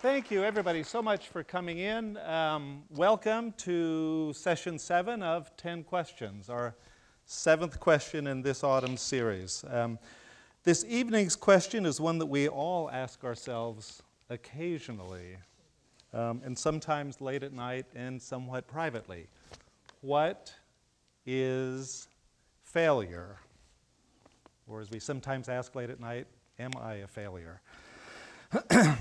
Thank you, everybody, so much for coming in. Welcome to session 7 of 10 questions, our 7th question in this autumn series. This evening's question is one that we all ask ourselves occasionally, and sometimes late at night and somewhat privately. What is failure? Or as we sometimes ask late at night, am I a failure?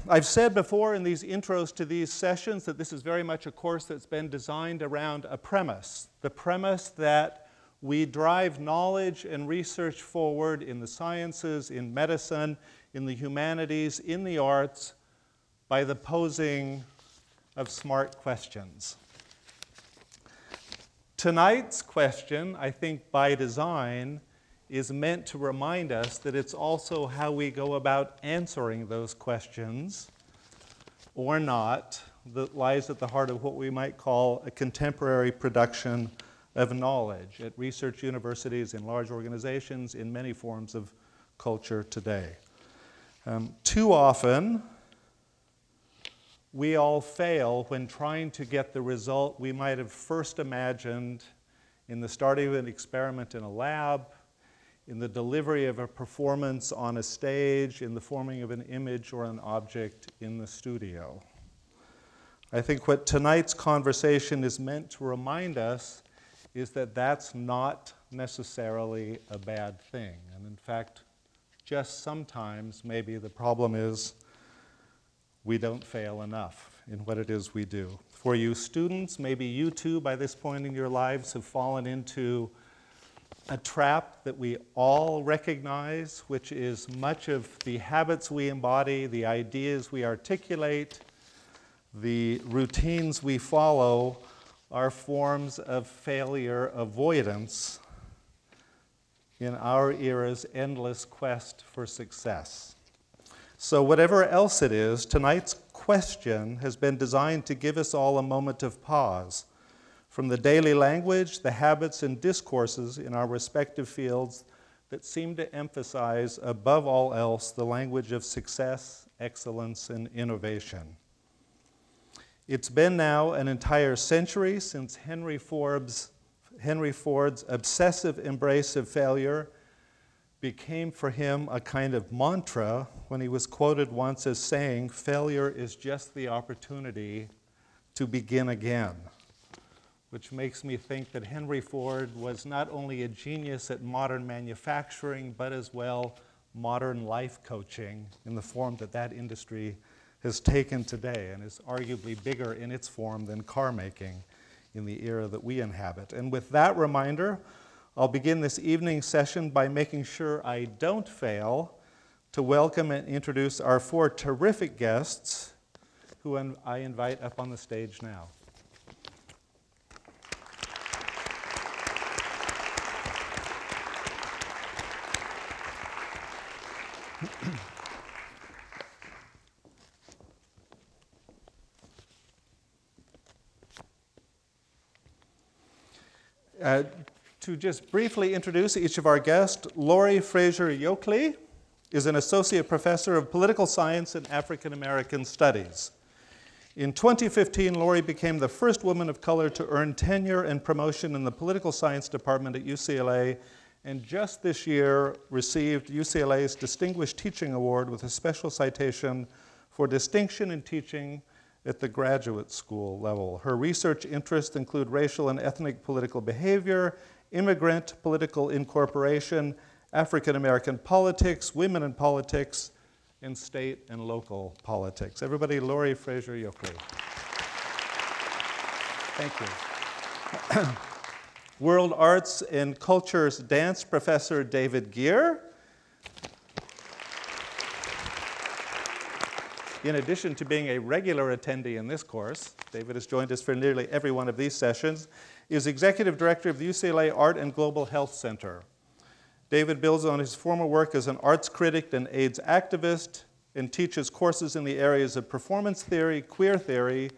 I've said before in these intros to these sessions that this is very much a course that's been designed around a premise. The premise that we drive knowledge and research forward in the sciences, in medicine, in the humanities, in the arts, by the posing of smart questions. Tonight's question, I think by design, is meant to remind us that it's also how we go about answering those questions, or not, that lies at the heart of what we might call a contemporary production of knowledge at research universities, in large organizations, in many forms of culture today. Too often, we all fail when trying to get the result we might have first imagined in the starting of an experiment in a lab, in the delivery of a performance on a stage, in the forming of an image or an object in the studio. I think what tonight's conversation is meant to remind us is that that's not necessarily a bad thing. And in fact, just sometimes maybe the problem is we don't fail enough in what it is we do. For you students, maybe you too by this point in your lives have fallen into a trap that we all recognize, which is much of the habits we embody, the ideas we articulate, the routines we follow are forms of failure avoidance in our era's endless quest for success. So whatever else it is, tonight's question has been designed to give us all a moment of pause from the daily language, the habits and discourses in our respective fields that seem to emphasize, above all else, the language of success, excellence, and innovation. It's been now an entire century since Henry Ford's obsessive embrace of failure became for him a kind of mantra when he was quoted once as saying, "Failure is just the opportunity to begin again," which makes me think that Henry Ford was not only a genius at modern manufacturing, but as well modern life coaching in the form that that industry has taken today and is arguably bigger in its form than car making in the era that we inhabit. And with that reminder, I'll begin this evening's session by making sure I don't fail to welcome and introduce our 4 terrific guests who I invite up on the stage now. To just briefly introduce each of our guests, Lorrie Frasure-Yokley is an associate professor of political science and African American studies. In 2015, Lorrie became the first woman of color to earn tenure and promotion in the political science department at UCLA, and just this year received UCLA's Distinguished Teaching Award with a special citation for distinction in teaching at the graduate school level. Her research interests include racial and ethnic political behavior, immigrant political incorporation, African American politics, women in politics, and state and local politics. Everybody, Lorrie Frasure-Yokley. Thank you. World Arts and Culture's dance professor, David Gere. In addition to being a regular attendee in this course, David has joined us for nearly every one of these sessions, is executive director of the UCLA Art and Global Health Center. David builds on his former work as an arts critic and AIDS activist and teaches courses in the areas of performance theory, queer theory,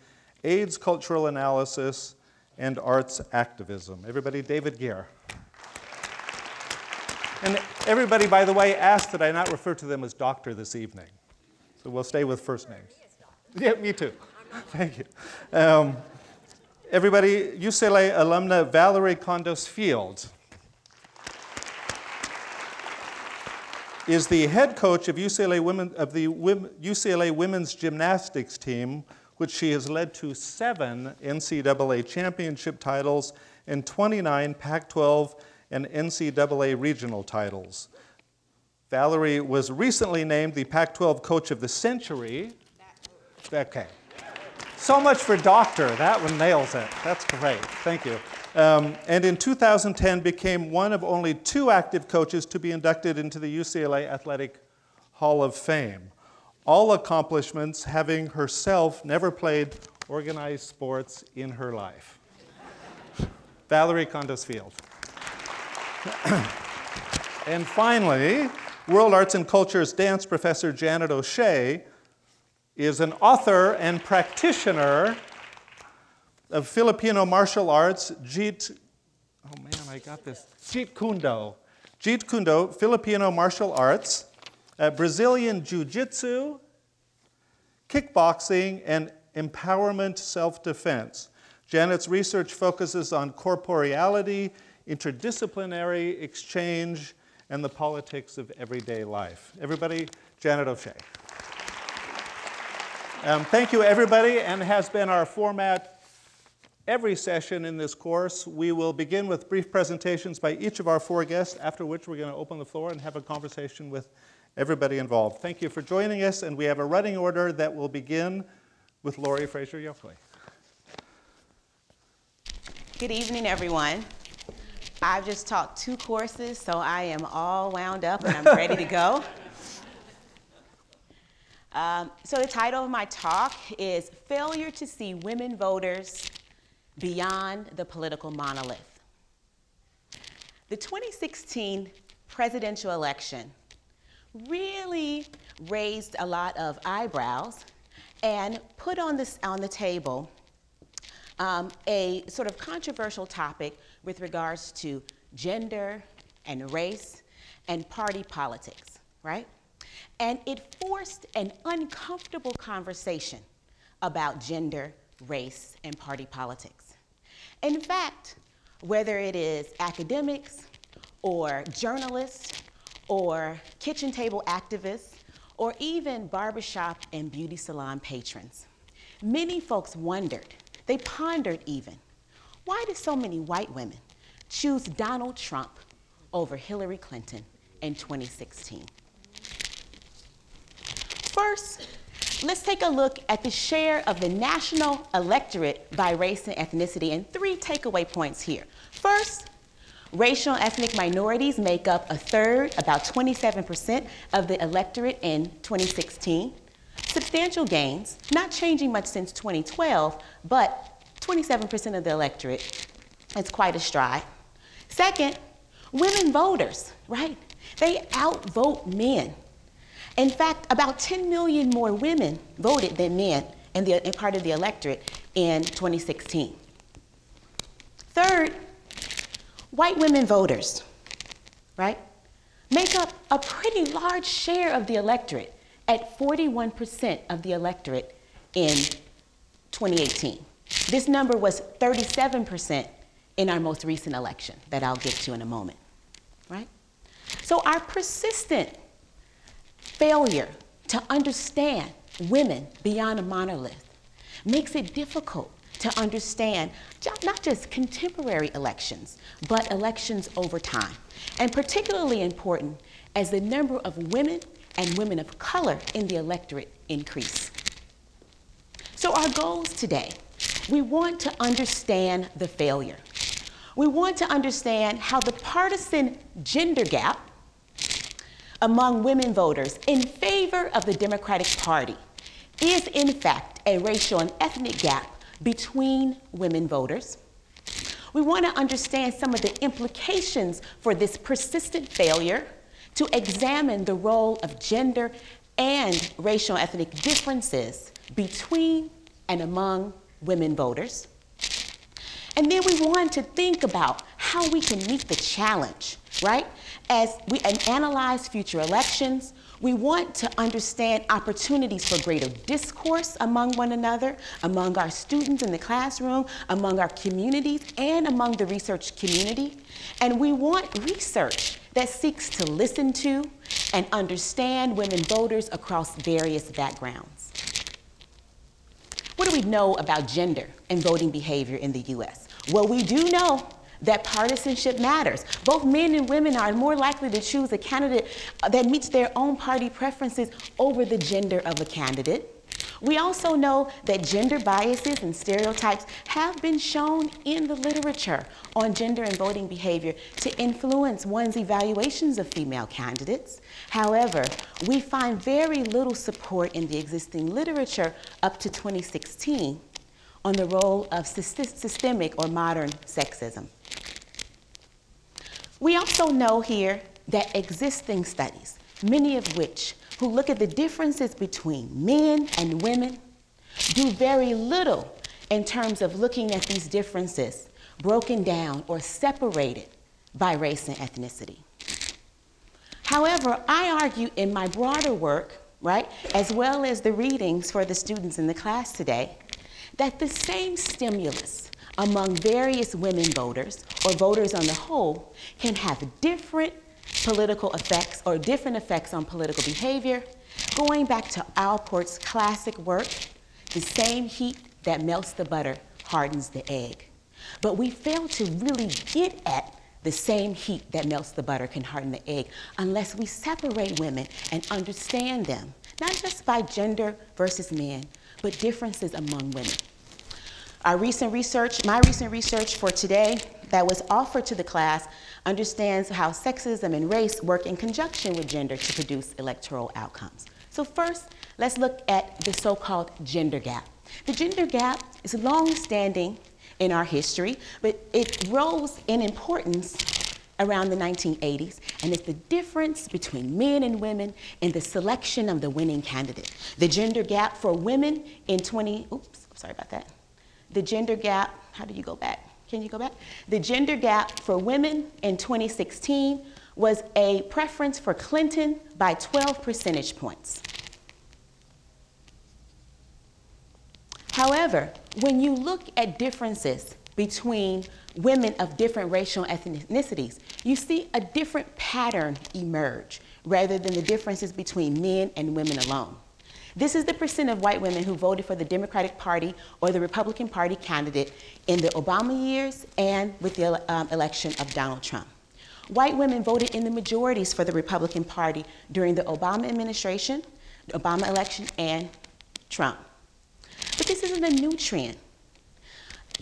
AIDS cultural analysis, and arts activism. Everybody, David Gere. And everybody, by the way, asked that I not refer to them as doctor this evening. So we'll stay with first names. Yeah, me too. Thank you. Everybody, UCLA alumna Valorie Kondos Field is the head coach of UCLA UCLA women's gymnastics team, which she has led to 7 NCAA championship titles and 29 Pac-12 and NCAA regional titles. Valorie was recently named the Pac-12 Coach of the Century. Okay. So much for doctor. That one nails it. That's great. Thank you. And in 2010 became one of only 2 active coaches to be inducted into the UCLA Athletic Hall of Fame. All accomplishments having herself never played organized sports in her life. Valorie Kondos Field. And finally, World Arts and Culture's dance professor Janet O'Shea is an author and practitioner of Filipino martial arts, Jeet Kune Do, Filipino martial arts, Brazilian Jiu-Jitsu, kickboxing, and empowerment self-defense. Janet's research focuses on corporeality, interdisciplinary exchange, and the politics of everyday life. Everybody, Janet O'Shea. Thank you, everybody, and has been our format every session in this course. We will begin with brief presentations by each of our 4 guests, after which we're going to open the floor and have a conversation with everybody involved. Thank you for joining us, and we have a running order that will begin with Lorrie Frasure-Yokley. Good evening, everyone. I've just taught 2 courses, so I am all wound up and I'm ready to go. So the title of my talk is Failure to See Women Voters Beyond the Political Monolith. The 2016 presidential election really raised a lot of eyebrows and put on the table a sort of controversial topic with regards to gender and race and party politics, right? And it forced an uncomfortable conversation about gender, race, and party politics. In fact, whether it is academics or journalists or kitchen table activists or even barbershop and beauty salon patrons, many folks wondered, they pondered even, why did so many white women choose Donald Trump over Hillary Clinton in 2016? First, let's take a look at the share of the national electorate by race and ethnicity, and 3 takeaway points here. First, racial and ethnic minorities make up 1/3, about 27% of the electorate in 2016. Substantial gains, not changing much since 2012, but 27% of the electorate. It's quite a stride. Second, women voters, right? They outvote men. In fact, about 10 million more women voted than men in part of the electorate in 2016. Third, white women voters, right, make up a pretty large share of the electorate at 41% of the electorate in 2018. This number was 37% in our most recent election that I'll get to in a moment, right? So our persistent failure to understand women beyond a monolith makes it difficult to understand not just contemporary elections, but elections over time. And particularly important as the number of women and women of color in the electorate increase. So our goals today, we want to understand the failure. We want to understand how the partisan gender gap among women voters in favor of the Democratic Party is in fact a racial and ethnic gap between women voters. We want to understand some of the implications for this persistent failure to examine the role of gender and racial and ethnic differences between and among women voters. And then we want to think about how we can meet the challenge, right? As we analyze future elections, We want to understand opportunities for greater discourse among one another, among our students in the classroom, among our communities, and among the research community. And we want research that seeks to listen to and understand women voters across various backgrounds. What do we know about gender and voting behavior in the US? Well, we do know that partisanship matters. Both men and women are more likely to choose a candidate that meets their own party preferences over the gender of a candidate. We also know that gender biases and stereotypes have been shown in the literature on gender and voting behavior to influence one's evaluations of female candidates. However, we find very little support in the existing literature up to 2016 on the role of systemic or modern sexism. We also know here that existing studies, many of which who look at the differences between men and women, do very little in terms of looking at these differences broken down or separated by race and ethnicity. However, I argue in my broader work, right, as well as the readings for the students in the class today, that the same stimulus among various women voters, or voters on the whole, can have different political effects or different effects on political behavior, going back to Alport's classic work, the same heat that melts the butter hardens the egg. But we fail to really get at the same heat that melts the butter can harden the egg unless we separate women and understand them, not just by gender versus men, but differences among women. Our recent research, my recent research for today that was offered to the class understands how sexism and race work in conjunction with gender to produce electoral outcomes. So first, let's look at the so-called gender gap. The gender gap is long-standing in our history, but it rose in importance around the 1980s, and it's the difference between men and women in the selection of the winning candidate. The gender gap for women in the gender gap, how do you go back? Can you go back? The gender gap for women in 2016 was a preference for Clinton by 12 percentage points. However, when you look at differences between women of different racial ethnicities, you see a different pattern emerge rather than the differences between men and women alone. This is the percent of white women who voted for the Democratic Party or the Republican Party candidate in the Obama years and with the election of Donald Trump. White women voted in the majorities for the Republican Party during the Obama administration, the Obama election, and Trump. But this isn't a new trend.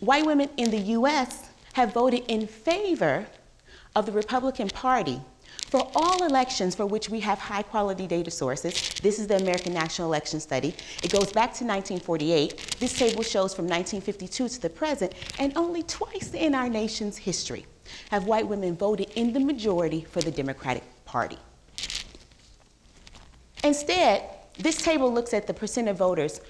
White women in the US have voted in favor of the Republican Party for all elections for which we have high-quality data sources. This is the American National Election Study. It goes back to 1948. This table shows from 1952 to the present, and only twice in our nation's history have white women voted in the majority for the Democratic Party. Instead, this table looks at the percent of voters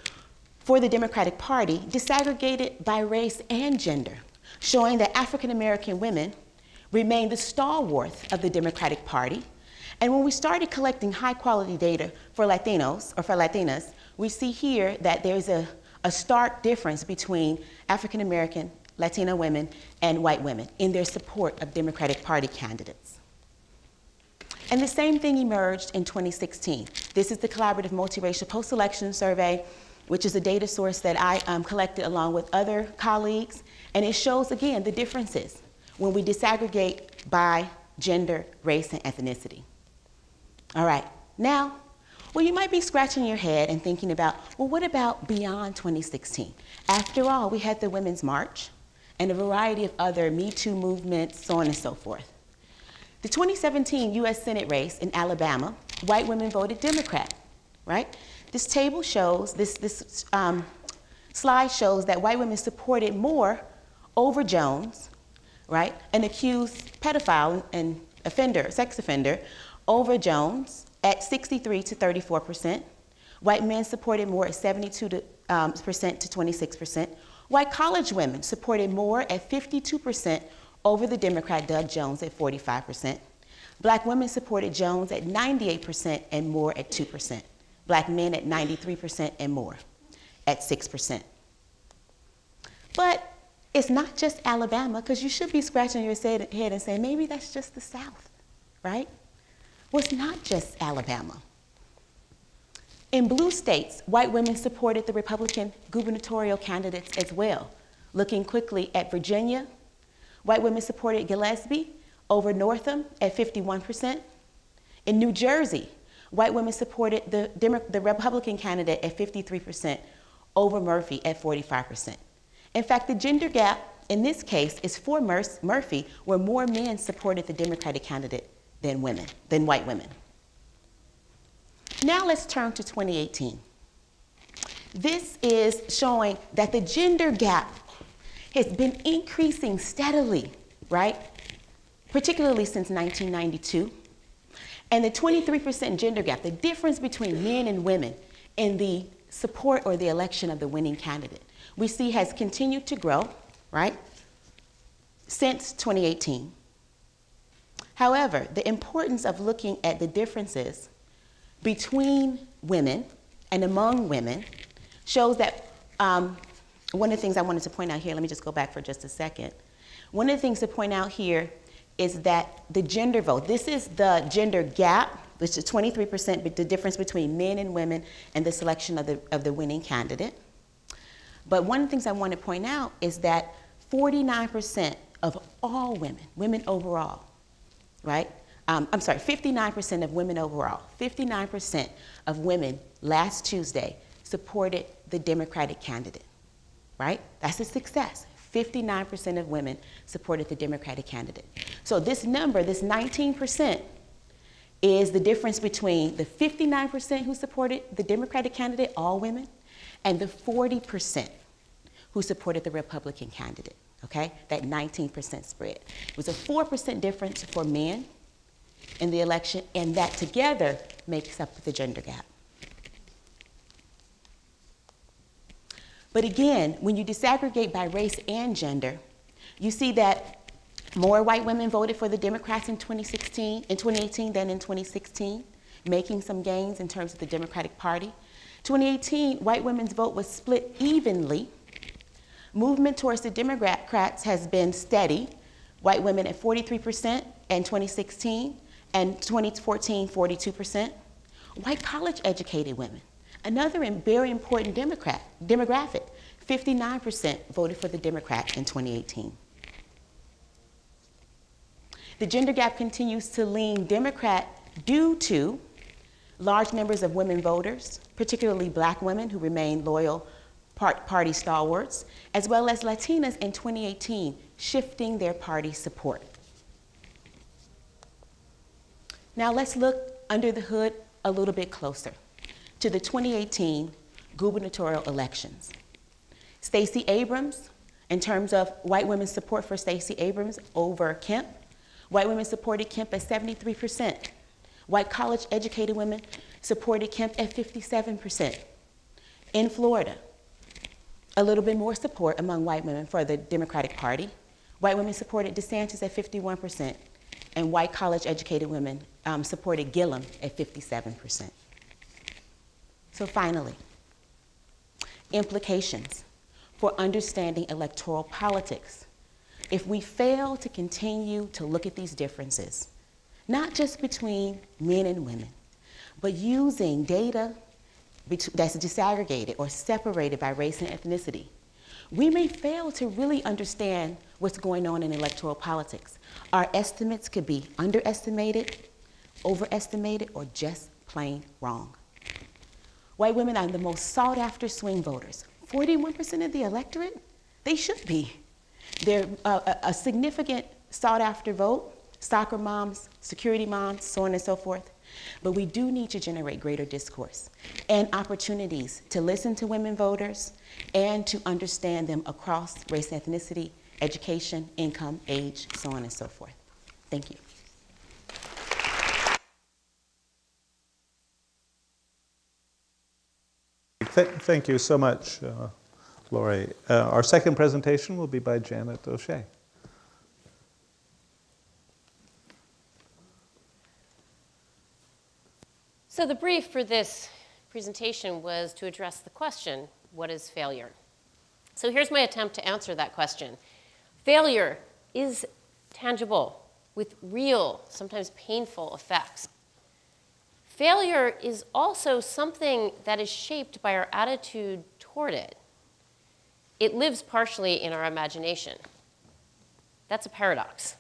for the Democratic Party disaggregated by race and gender, showing that African-American women remain the stalwart of the Democratic Party. And when we started collecting high-quality data for Latinos, or for Latinas, we see here that there's a stark difference between African-American, Latina women, and white women in their support of Democratic Party candidates. And the same thing emerged in 2016. This is the Collaborative Multiracial Post-Election Survey, which is a data source that I collected along with other colleagues, and it shows, again, the differences when we disaggregate by gender, race, and ethnicity. All right, now, well, you might be scratching your head and thinking about, well, what about beyond 2016? After all, we had the Women's March and a variety of other Me Too movements, so on and so forth. The 2017 US Senate race in Alabama, white women voted Democrat, right? This table shows, this slide shows that white women supported Moore over Jones, right? An accused pedophile and sex offender over Jones at 63 to 34%. White men supported Moore at 72% to 26%. White college women supported Moore at 52% over the Democrat Doug Jones at 45%. Black women supported Jones at 98% and Moore at 2%. Black men at 93% and more at 6%. But it's not just Alabama, because you should be scratching your head and saying, maybe that's just the South, right? Well, it's not just Alabama. In blue states, white women supported the Republican gubernatorial candidates as well. Looking quickly at Virginia, white women supported Gillespie over Northam at 51%. In New Jersey, white women supported the Republican candidate at 53% over Murphy at 45%. In fact, the gender gap in this case is for Murphy, where more men supported the Democratic candidate than white women. Now let's turn to 2018. This is showing that the gender gap has been increasing steadily, right? Particularly since 1992. And the 23% gender gap, the difference between men and women in the support or the election of the winning candidate, we see has continued to grow, right, since 2018. However, the importance of looking at the differences between women and among women shows that one of the things I wanted to point out here, let me just go back for just a second. One of the things to point out here is that the gender vote, this is the gender gap, which is 23%, but the difference between men and women and the selection of the winning candidate. But one of the things I want to point out is that 49% of all women overall, right? 59% of women overall, 59% of women last Tuesday supported the Democratic candidate, right? That's a success. 59% of women supported the Democratic candidate. So this number, this 19%, is the difference between the 59% who supported the Democratic candidate, all women, and the 40% who supported the Republican candidate, okay? That 19% spread. It was a 4% difference for men in the election, and that together makes up the gender gap. But again, when you disaggregate by race and gender, you see that more white women voted for the Democrats in 2018 than in 2016, making some gains in terms of the Democratic Party. 2018, white women's vote was split evenly. Movement towards the Democrats has been steady. White women at 43% in 2016, and 2014, 42%. White college-educated women, another very important demographic, 59% voted for the Democrat in 2018. The gender gap continues to lean Democrat due to large numbers of women voters, particularly black women who remain loyal party stalwarts, as well as Latinas in 2018 shifting their party support. Now let's look under the hood a little bit closer to the 2018 gubernatorial elections. Stacey Abrams, in terms of white women's support for Stacey Abrams over Kemp, white women supported Kemp at 73%. White college-educated women supported Kemp at 57%. In Florida, a little bit more support among white women for the Democratic Party. White women supported DeSantis at 51%, and white college-educated women supported Gillum at 57%. So finally, implications for understanding electoral politics. If we fail to continue to look at these differences, not just between men and women, but using data that's disaggregated or separated by race and ethnicity, we may fail to really understand what's going on in electoral politics. Our estimates could be underestimated, overestimated, or just plain wrong. White women are the most sought after swing voters. 41% of the electorate, they should be. They're a significant sought after vote, soccer moms, security moms, so on and so forth. But we do need to generate greater discourse and opportunities to listen to women voters and to understand them across race and ethnicity, education, income, age, so on and so forth. Thank you. Thank you so much, Lorrie. Our second presentation will be by Janet O'Shea. So the brief for this presentation was to address the question, what is failure? So here's my attempt to answer that question. Failure is tangible with real, sometimes painful effects. Failure is also something that is shaped by our attitude toward it. It lives partially in our imagination. That's a paradox.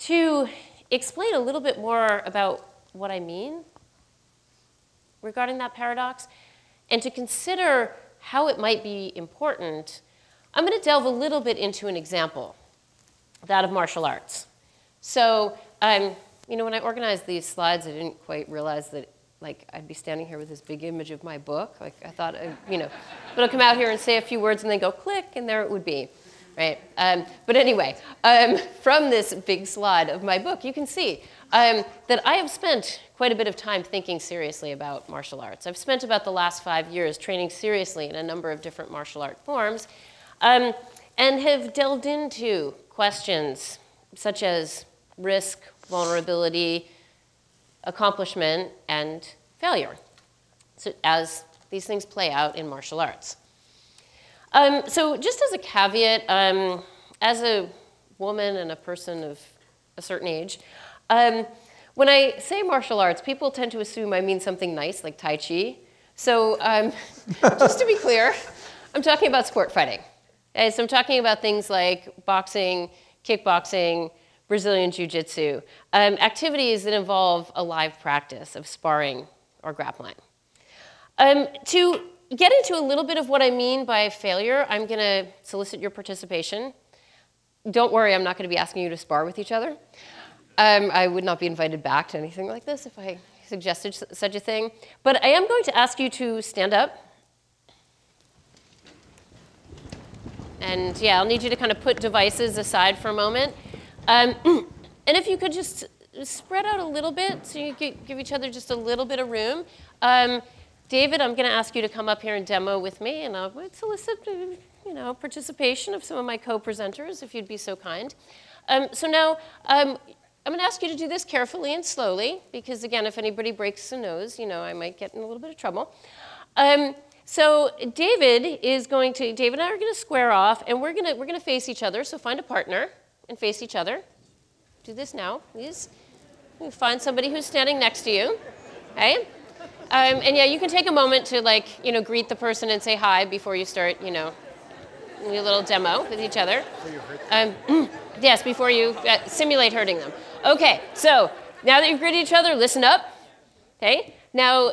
To explain a little bit more about what I mean regarding that paradox, and to consider how it might be important, I'm going to delve a little bit into an example, that of martial arts. So, you know, when I organized these slides, I didn't quite realize that, like, I'd be standing here with this big image of my book. Like, I thought, you know, but I'll come out here and say a few words and then go click, and there it would be. Right? But anyway, from this big slide of my book, you can see that I have spent quite a bit of time thinking seriously about martial arts. I've spent about the last 5 years training seriously in a number of different martial art forms, and have delved into questions such as risk, vulnerability, accomplishment, and failure, so as these things play out in martial arts. So just as a caveat, as a woman and a person of a certain age, when I say martial arts, people tend to assume I mean something nice like Tai Chi. So just to be clear, I'm talking about sport fighting. Okay, so I'm talking about things like boxing, kickboxing, Brazilian Jiu-Jitsu, activities that involve a live practice of sparring or grappling. To get into a little bit of what I mean by failure, I'm going to solicit your participation. Don't worry, I'm not going to be asking you to spar with each other. I would not be invited back to anything like this if I suggested such a thing. But I am going to ask you to stand up. And yeah, I'll need you to kind of put devices aside for a moment. And if you could just spread out a little bit so you could give each other just a little bit of room. David, I'm going to ask you to come up here and demo with me, and I would solicit, you know, participation of some of my co-presenters, if you'd be so kind. So now, I'm going to ask you to do this carefully and slowly, because again, if anybody breaks a nose, you know, I might get in a little bit of trouble. So David and I are going to square off, and we're going to face each other. So find a partner and face each other. Do this now, please. You find somebody who's standing next to you. Okay. And yeah, you can take a moment to, like, you know, greet the person and say hi before you start, you know, your little demo with each other. Before you hurt them. Yes, before you simulate hurting them. Okay, so now that you've greeted each other, listen up. Okay, now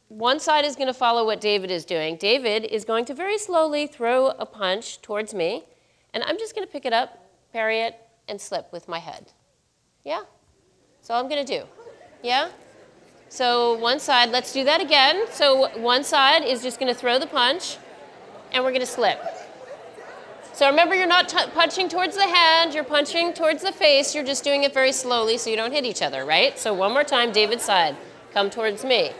one side is going to follow what David is doing. David is going to very slowly throw a punch towards me, and I'm just going to pick it up, parry it, and slip with my head. Yeah? That's all I'm going to do. Yeah? So one side, let's do that again. So one side is just going to throw the punch, and we're going to slip. So remember, you're not punching towards the hand, you're punching towards the face. You're just doing it very slowly so you don't hit each other, right? So one more time, David's side, come towards me,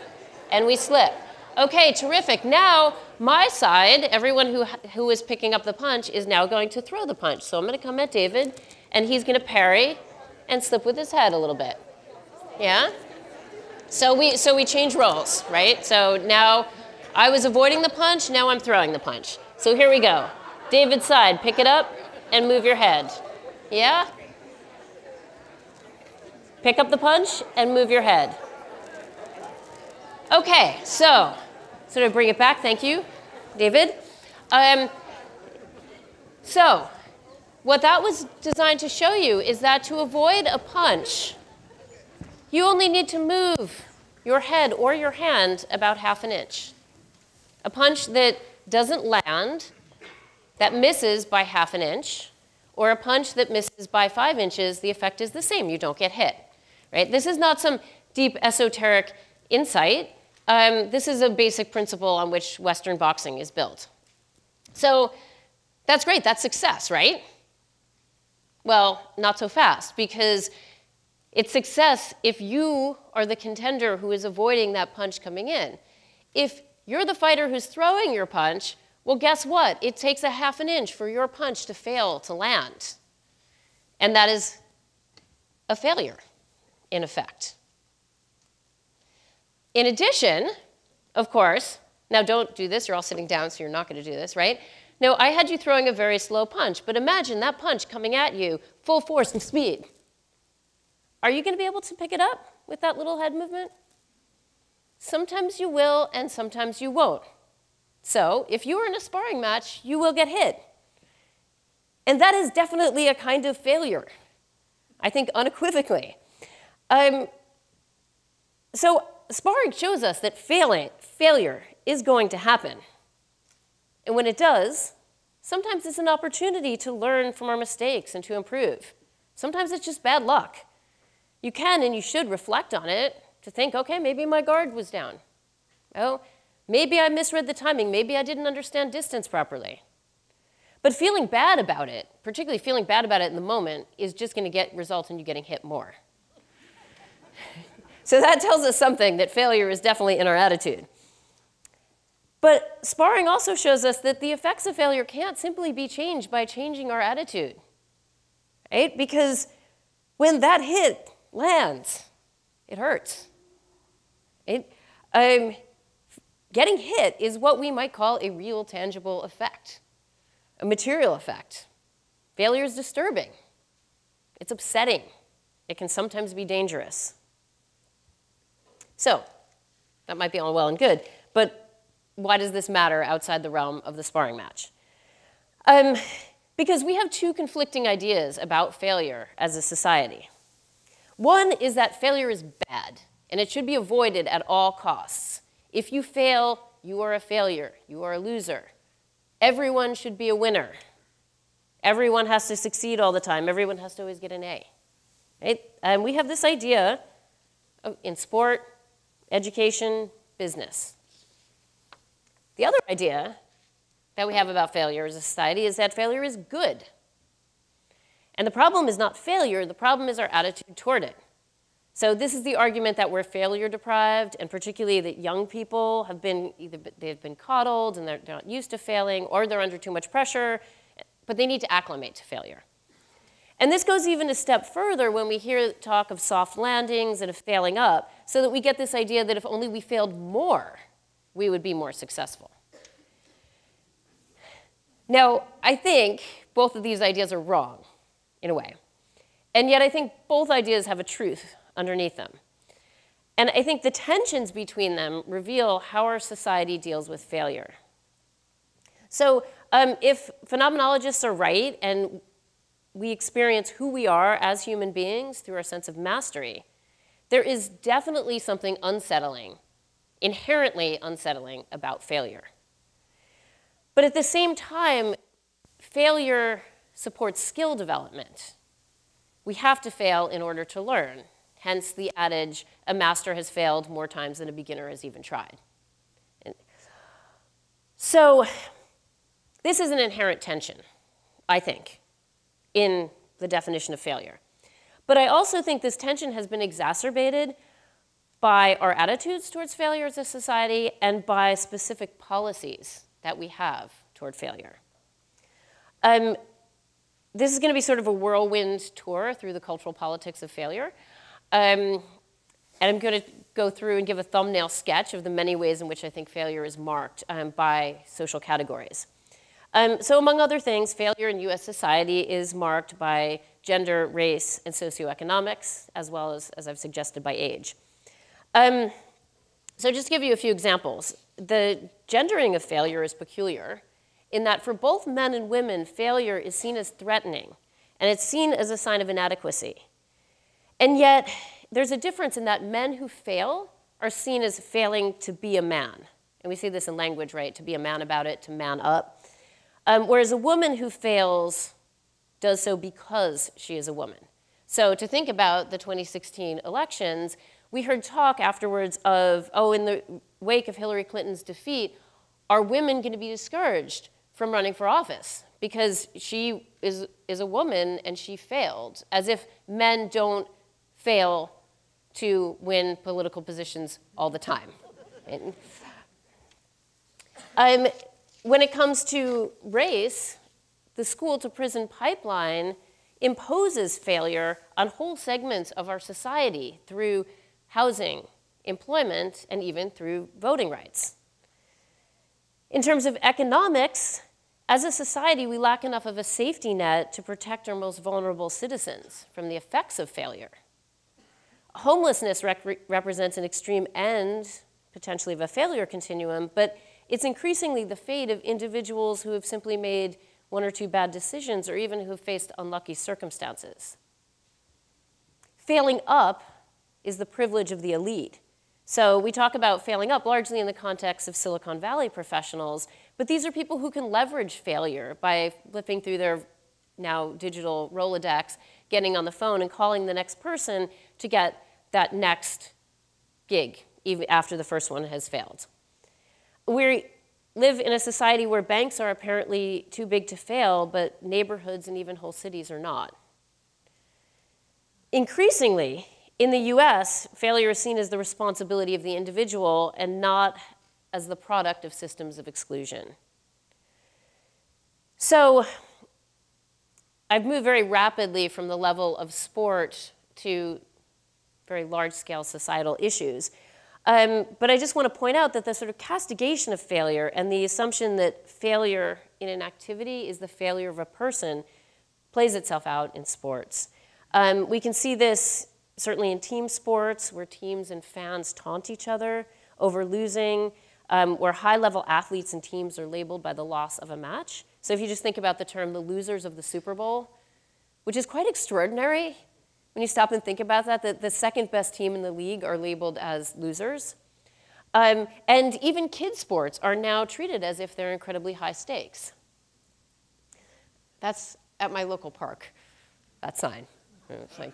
and we slip. Okay, terrific. Now, my side, everyone who is picking up the punch is now going to throw the punch. So I'm going to come at David, and he's going to parry and slip with his head a little bit. Yeah? So we change roles, right? So now I was avoiding the punch, now I'm throwing the punch. So here we go. David's side, pick it up and move your head. Yeah? Pick up the punch and move your head. Okay, so to bring it back, thank you, David. So what that was designed to show you is that to avoid a punch, you only need to move your head or your hand about ½ an inch. A punch that doesn't land, that misses by ½ an inch, or a punch that misses by 5 inches, the effect is the same. You don't get hit, right? This is not some deep esoteric insight. This is a basic principle on which Western boxing is built. So that's great. That's success, right? Well, not so fast, because it's success if you are the contender who is avoiding that punch coming in. If you're the fighter who's throwing your punch, well, guess what? It takes ½ an inch for your punch to fail to land. And that is a failure. in effect. In addition, of course, now don't do this, you're all sitting down, so you're not going to do this, right? No, I had you throwing a very slow punch, but imagine that punch coming at you, full force and speed. Are you going to be able to pick it up with that little head movement? Sometimes you will, and sometimes you won't. So if you are in a sparring match, you will get hit. And that is definitely a kind of failure, I think unequivocally. So sparring shows us that failure is going to happen. And when it does, sometimes it's an opportunity to learn from our mistakes and to improve. Sometimes it's just bad luck. You can and you should reflect on it to think, okay, maybe my guard was down. Oh, maybe I misread the timing. Maybe I didn't understand distance properly. But feeling bad about it, particularly feeling bad about it in the moment, is just going to result in you getting hit more. So that tells us something, that failure is definitely in our attitude. But sparring also shows us that the effects of failure can't simply be changed by changing our attitude, right? Because when that hit lands, it hurts. Getting hit is what we might call a real tangible effect, a material effect. Failure is disturbing. It's upsetting. It can sometimes be dangerous. So that might be all well and good, but why does this matter outside the realm of the sparring match? Because we have two conflicting ideas about failure as a society. One is that failure is bad, and it should be avoided at all costs. If you fail, you are a failure. You are a loser. Everyone should be a winner. Everyone has to succeed all the time. Everyone has to always get an A. Right? And we have this idea in sport, education, business. The other idea that we have about failure as a society is that failure is good. And the problem is not failure, the problem is our attitude toward it. So this is the argument that we're failure deprived, and particularly that young people have been, either they've been coddled and they're not used to failing, or they're under too much pressure, but they need to acclimate to failure. And this goes even a step further when we hear talk of soft landings and of failing up, so that we get this idea that if only we failed more, we would be more successful. Now, I think both of these ideas are wrong, in a way. And yet I think both ideas have a truth underneath them. And I think the tensions between them reveal how our society deals with failure. So if phenomenologists are right, and we experience who we are as human beings through our sense of mastery, there is definitely something unsettling, inherently unsettling about failure. But at the same time, failure supports skill development. We have to fail in order to learn. Hence the adage, a master has failed more times than a beginner has even tried. So this is an inherent tension, I think, in the definition of failure. But I also think this tension has been exacerbated by our attitudes towards failure as a society and by specific policies that we have toward failure. This is going to be sort of a whirlwind tour through the cultural politics of failure. And I'm going to go through and give a thumbnail sketch of the many ways in which I think failure is marked by social categories. So among other things, failure in US society is marked by gender, race, and socioeconomics, as well as I've suggested, by age. So just to give you a few examples, the gendering of failure is peculiar in that for both men and women, failure is seen as threatening, and it's seen as a sign of inadequacy. And yet, there's a difference in that men who fail are seen as failing to be a man. And we see this in language, right? To be a man about it, to man up. Whereas a woman who fails does so because she is a woman. So to think about the 2016 elections, we heard talk afterwards of, oh, in the wake of Hillary Clinton's defeat, are women going to be discouraged from running for office because she is a woman and she failed, as if men don't fail to win political positions all the time. When it comes to race, the school-to-prison pipeline imposes failure on whole segments of our society through housing, employment, and even through voting rights. In terms of economics, as a society, we lack enough of a safety net to protect our most vulnerable citizens from the effects of failure. Homelessness represents an extreme end, potentially, of a failure continuum, but it's increasingly the fate of individuals who have simply made one or two bad decisions or even who have faced unlucky circumstances. Failing up is the privilege of the elite. So we talk about failing up largely in the context of Silicon Valley professionals, but these are people who can leverage failure by flipping through their now digital Rolodex, getting on the phone and calling the next person to get that next gig, even after the first one has failed. We live in a society where banks are apparently too big to fail, but neighborhoods and even whole cities are not. Increasingly, in the US, failure is seen as the responsibility of the individual and not as the product of systems of exclusion. So I've moved very rapidly from the level of sport to very large-scale societal issues. But I just want to point out that the sort of castigation of failure and the assumption that failure in an activity is the failure of a person plays itself out in sports. We can see this certainly in team sports, where teams and fans taunt each other over losing, where high-level athletes and teams are labeled by the loss of a match. So if you just think about the term the losers of the Super Bowl, which is quite extraordinary when you stop and think about that the second best team in the league are labeled as losers. And even kids' sports are now treated as if they're incredibly high stakes. That's at my local park, that sign. It's like,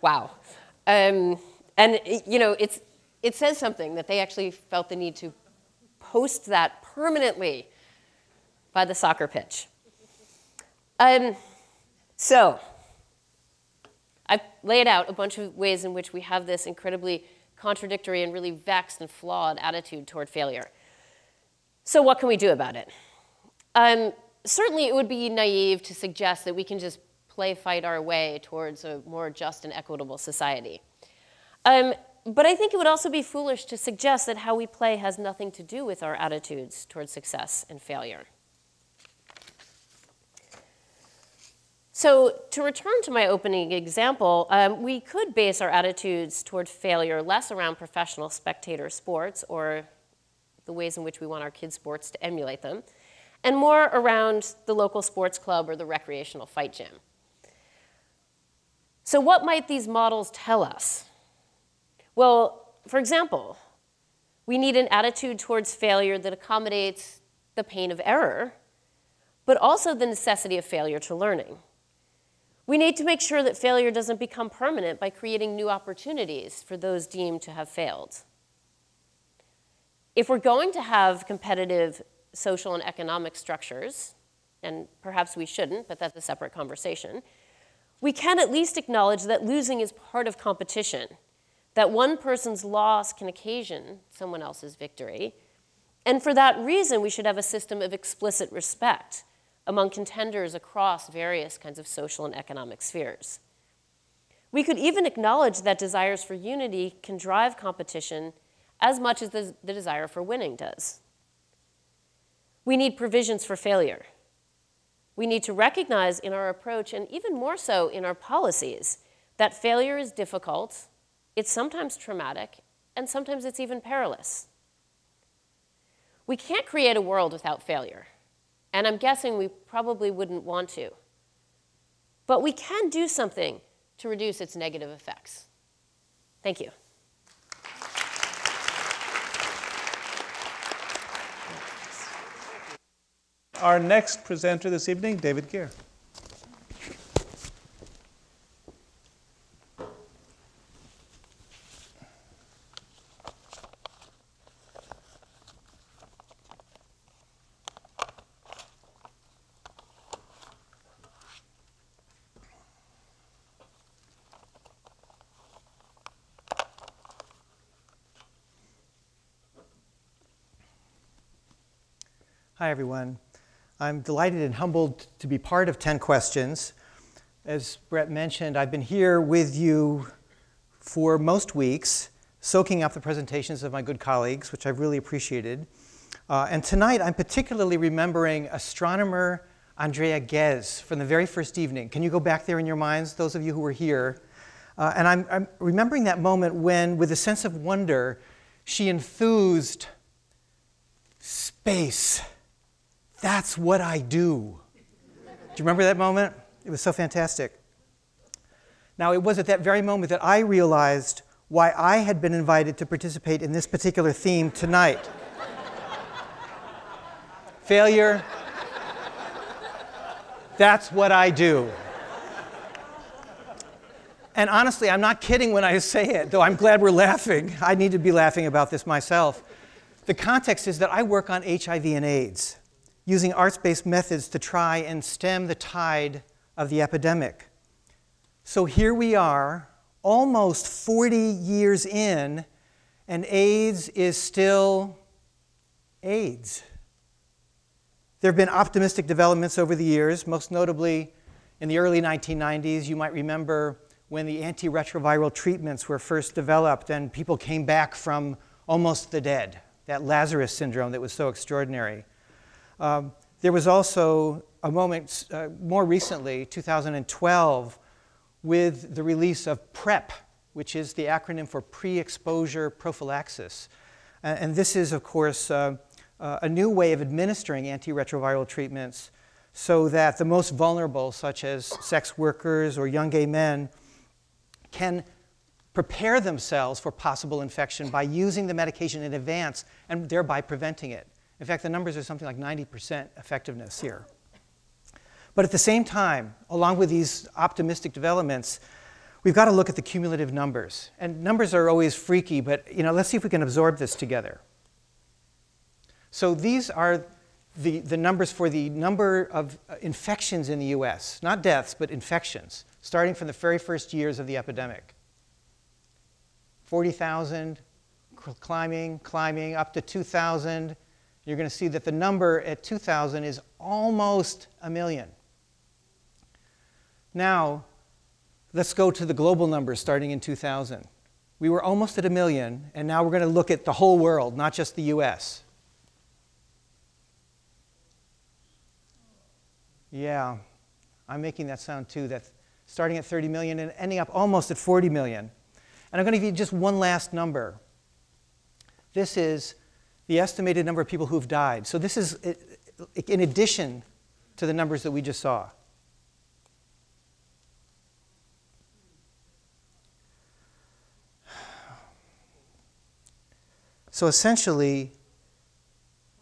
wow. And you know, it says something that they actually felt the need to post that permanently by the soccer pitch. So I've laid out a bunch of ways in which we have this incredibly contradictory and really vexed and flawed attitude toward failure. So what can we do about it? Certainly it would be naive to suggest that we can just fight our way towards a more just and equitable society. But I think it would also be foolish to suggest that how we play has nothing to do with our attitudes towards success and failure. So to return to my opening example, we could base our attitudes toward failure less around professional spectator sports or the ways in which we want our kids' sports to emulate them, and more around the local sports club or the recreational fight gym. So what might these models tell us? Well, for example, we need an attitude towards failure that accommodates the pain of error, but also the necessity of failure to learning. We need to make sure that failure doesn't become permanent by creating new opportunities for those deemed to have failed. If we're going to have competitive social and economic structures, and perhaps we shouldn't, but that's a separate conversation, we can at least acknowledge that losing is part of competition, that one person's loss can occasion someone else's victory, and for that reason, we should have a system of explicit respect among contenders across various kinds of social and economic spheres. We could even acknowledge that desires for unity can drive competition as much as the desire for winning does. We need provisions for failure. We need to recognize in our approach, and even more so in our policies, that failure is difficult, it's sometimes traumatic, and sometimes it's even perilous. We can't create a world without failure. And I'm guessing we probably wouldn't want to. But we can do something to reduce its negative effects. Thank you. Our next presenter this evening, David Gere. Hi, everyone. I'm delighted and humbled to be part of 10 Questions. As Brett mentioned, I've been here with you for most weeks, soaking up the presentations of my good colleagues, which I've really appreciated. And tonight, I'm particularly remembering astronomer Andrea Ghez from the very first evening. Can you go back there in your minds, those of you who were here? And I'm remembering that moment when, with a sense of wonder, she enthused, "Space, that's what I do." Do you remember that moment? It was so fantastic. Now, it was at that very moment that I realized why I had been invited to participate in this particular theme tonight. Failure, that's what I do. And honestly, I'm not kidding when I say it, though I'm glad we're laughing. I need to be laughing about this myself. The context is that I work on HIV and AIDS, using arts-based methods to try and stem the tide of the epidemic. So here we are, almost 40 years in, and AIDS is still AIDS. There have been optimistic developments over the years, most notably in the early 1990s. You might remember when the antiretroviral treatments were first developed and people came back from almost the dead, that Lazarus syndrome that was so extraordinary. There was also a moment more recently, 2012, with the release of PrEP, which is the acronym for pre-exposure prophylaxis. And this is, of course, a new way of administering antiretroviral treatments so that the most vulnerable, such as sex workers or young gay men, can prepare themselves for possible infection by using the medication in advance and thereby preventing it. In fact, the numbers are something like 90% effectiveness here. But at the same time, along with these optimistic developments, we've got to look at the cumulative numbers. And numbers are always freaky, but let's see if we can absorb this together. So these are the numbers for the number of infections in the US, not deaths, but infections, starting from the very first years of the epidemic. 40,000, climbing up to 2,000. You're going to see that the number at 2,000 is almost 1 million. Now, let's go to the global numbers starting in 2000. We were almost at 1 million, and now we're going to look at the whole world, not just the US. Yeah, I'm making that sound too, that starting at 30 million and ending up almost at 40 million. And I'm going to give you just one last number. This is the estimated number of people who've died. So this is in addition to the numbers that we just saw. So essentially,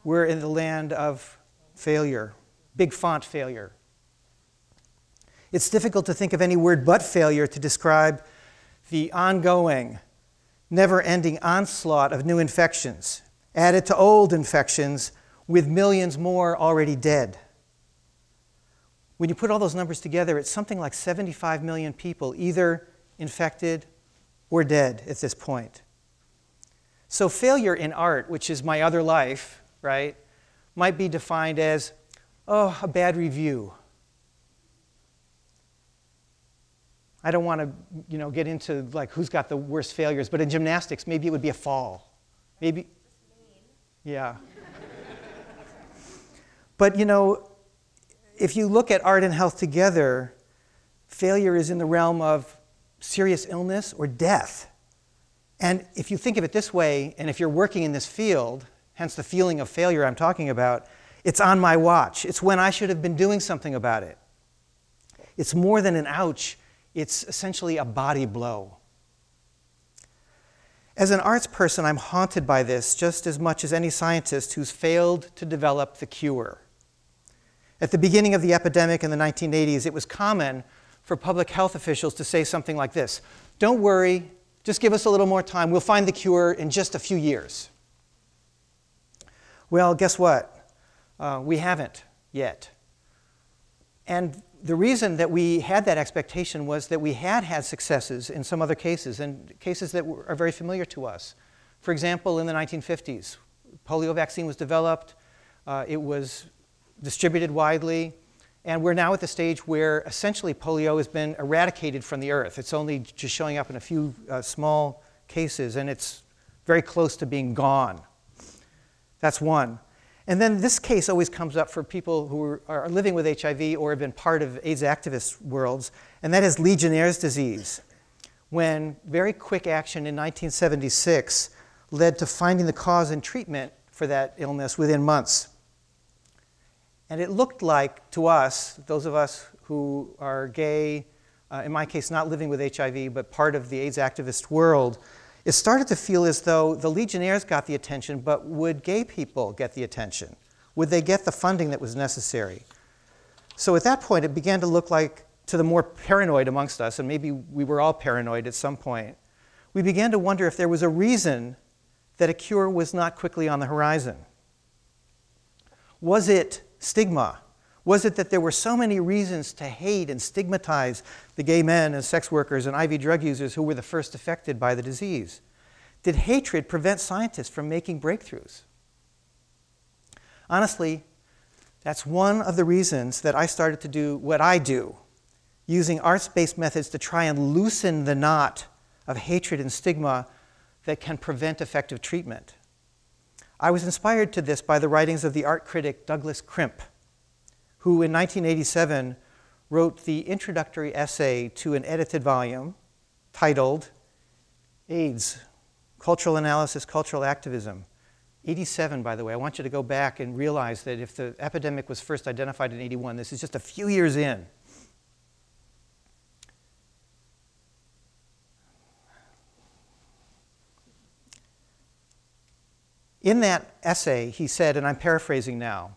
we're in the land of failure. Big font failure. It's difficult to think of any word but failure to describe the ongoing, never-ending onslaught of new infections, added to old infections, with millions more already dead. When you put all those numbers together, it's something like 75 million people either infected or dead at this point. So failure in art, which is my other life, right, might be defined as, oh, a bad review. I don't want to, get into like who's got the worst failures, but in gymnastics, maybe it would be a fall. Maybe, yeah. But if you look at art and health together, failure is in the realm of serious illness or death. And if you think of it this way, and if you're working in this field, hence the feeling of failure I'm talking about, it's on my watch. It's when I should have been doing something about it. It's more than an ouch. It's essentially a body blow. As an arts person, I'm haunted by this just as much as any scientist who's failed to develop the cure. At the beginning of the epidemic in the 1980s, it was common for public health officials to say something like this: "Don't worry, just give us a little more time. We'll find the cure in just a few years." Well, guess what? We haven't yet. And the reason that we had that expectation was that we had successes in some other cases, and cases that are very familiar to us. For example, in the 1950s, polio vaccine was developed. It was distributed widely. And we're now at the stage where essentially polio has been eradicated from the earth. It's only just showing up in a few small cases, and it's very close to being gone. That's one. And then this case always comes up for people who are living with HIV or have been part of AIDS activist worlds, and that is Legionnaire's disease, when very quick action in 1976 led to finding the cause and treatment for that illness within months. And it looked like, to us, those of us who are gay, in my case not living with HIV, but part of the AIDS activist world, it started to feel as though the Legionnaires got the attention, but would gay people get the attention? Would they get the funding that was necessary? So at that point, it began to look like, to the more paranoid amongst us, and maybe we were all paranoid at some point, we began to wonder if there was a reason that a cure was not quickly on the horizon. Was it stigma? Was it that there were so many reasons to hate and stigmatize the gay men and sex workers and IV drug users who were the first affected by the disease? Did hatred prevent scientists from making breakthroughs? Honestly, that's one of the reasons that I started to do what I do, using arts-based methods to try and loosen the knot of hatred and stigma that can prevent effective treatment. I was inspired to this by the writings of the art critic Douglas Crimp, who in 1987 wrote the introductory essay to an edited volume titled AIDS, Cultural Analysis, Cultural Activism. 87, by the way. I want you to go back and realize that if the epidemic was first identified in 81, this is just a few years in. In that essay, he said, and I'm paraphrasing now,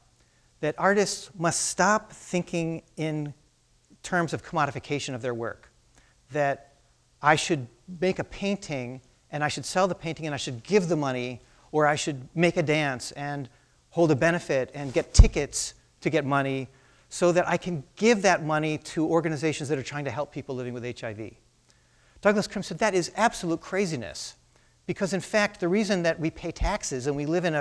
that artists must stop thinking in terms of commodification of their work. That I should make a painting, and I should sell the painting, and I should give the money, or I should make a dance and hold a benefit and get tickets to get money so that I can give that money to organizations that are trying to help people living with HIV. Douglas Crimp said that is absolute craziness. Because in fact, the reason that we pay taxes and we live in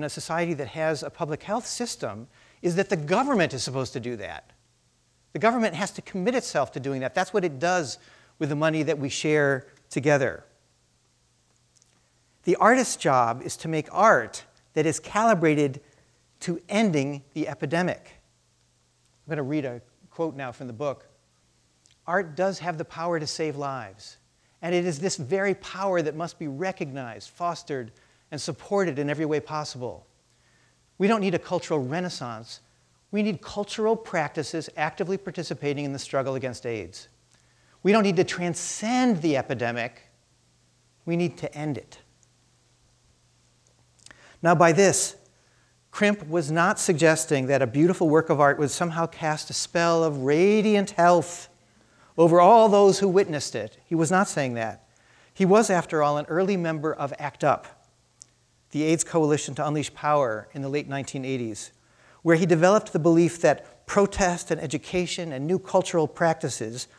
a society that has a public health system is that the government is supposed to do that. The government has to commit itself to doing that. That's what it does with the money that we share together. The artist's job is to make art that is calibrated to ending the epidemic. I'm going to read a quote now from the book. Art does have the power to save lives. And it is this very power that must be recognized, fostered, and supported in every way possible. We don't need a cultural renaissance. We need cultural practices actively participating in the struggle against AIDS. We don't need to transcend the epidemic. We need to end it. Now, by this, Crimp was not suggesting that a beautiful work of art would somehow cast a spell of radiant health over all those who witnessed it. He was not saying that. He was, after all, an early member of ACT UP, the AIDS coalition to unleash power in the late 1980s, where he developed the belief that protest and education and new cultural practices,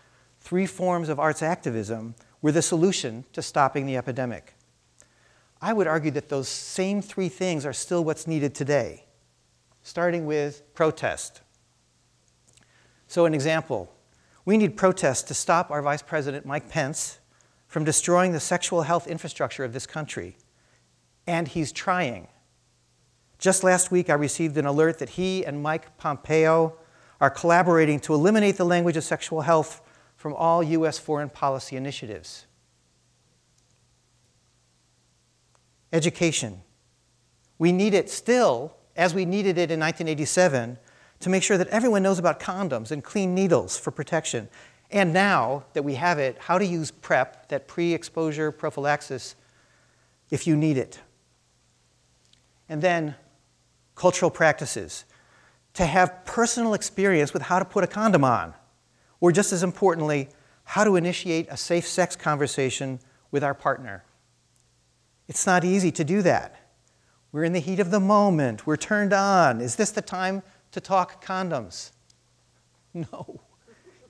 three forms of arts activism, were the solution to stopping the epidemic. I would argue that those same three things are still what's needed today, starting with protest. So an example. We need protests to stop our Vice President, Mike Pence, from destroying the sexual health infrastructure of this country. And he's trying. Just last week, I received an alert that he and Mike Pompeo are collaborating to eliminate the language of sexual health from all US foreign policy initiatives. Education. We need it still, as we needed it in 1987, to make sure that everyone knows about condoms and clean needles for protection. And now that we have it, how to use PrEP, that pre-exposure prophylaxis, if you need it. And then cultural practices. To have personal experience with how to put a condom on. Or just as importantly, how to initiate a safe sex conversation with our partner. It's not easy to do that. We're in the heat of the moment. We're turned on. Is this the time to talk condoms? No.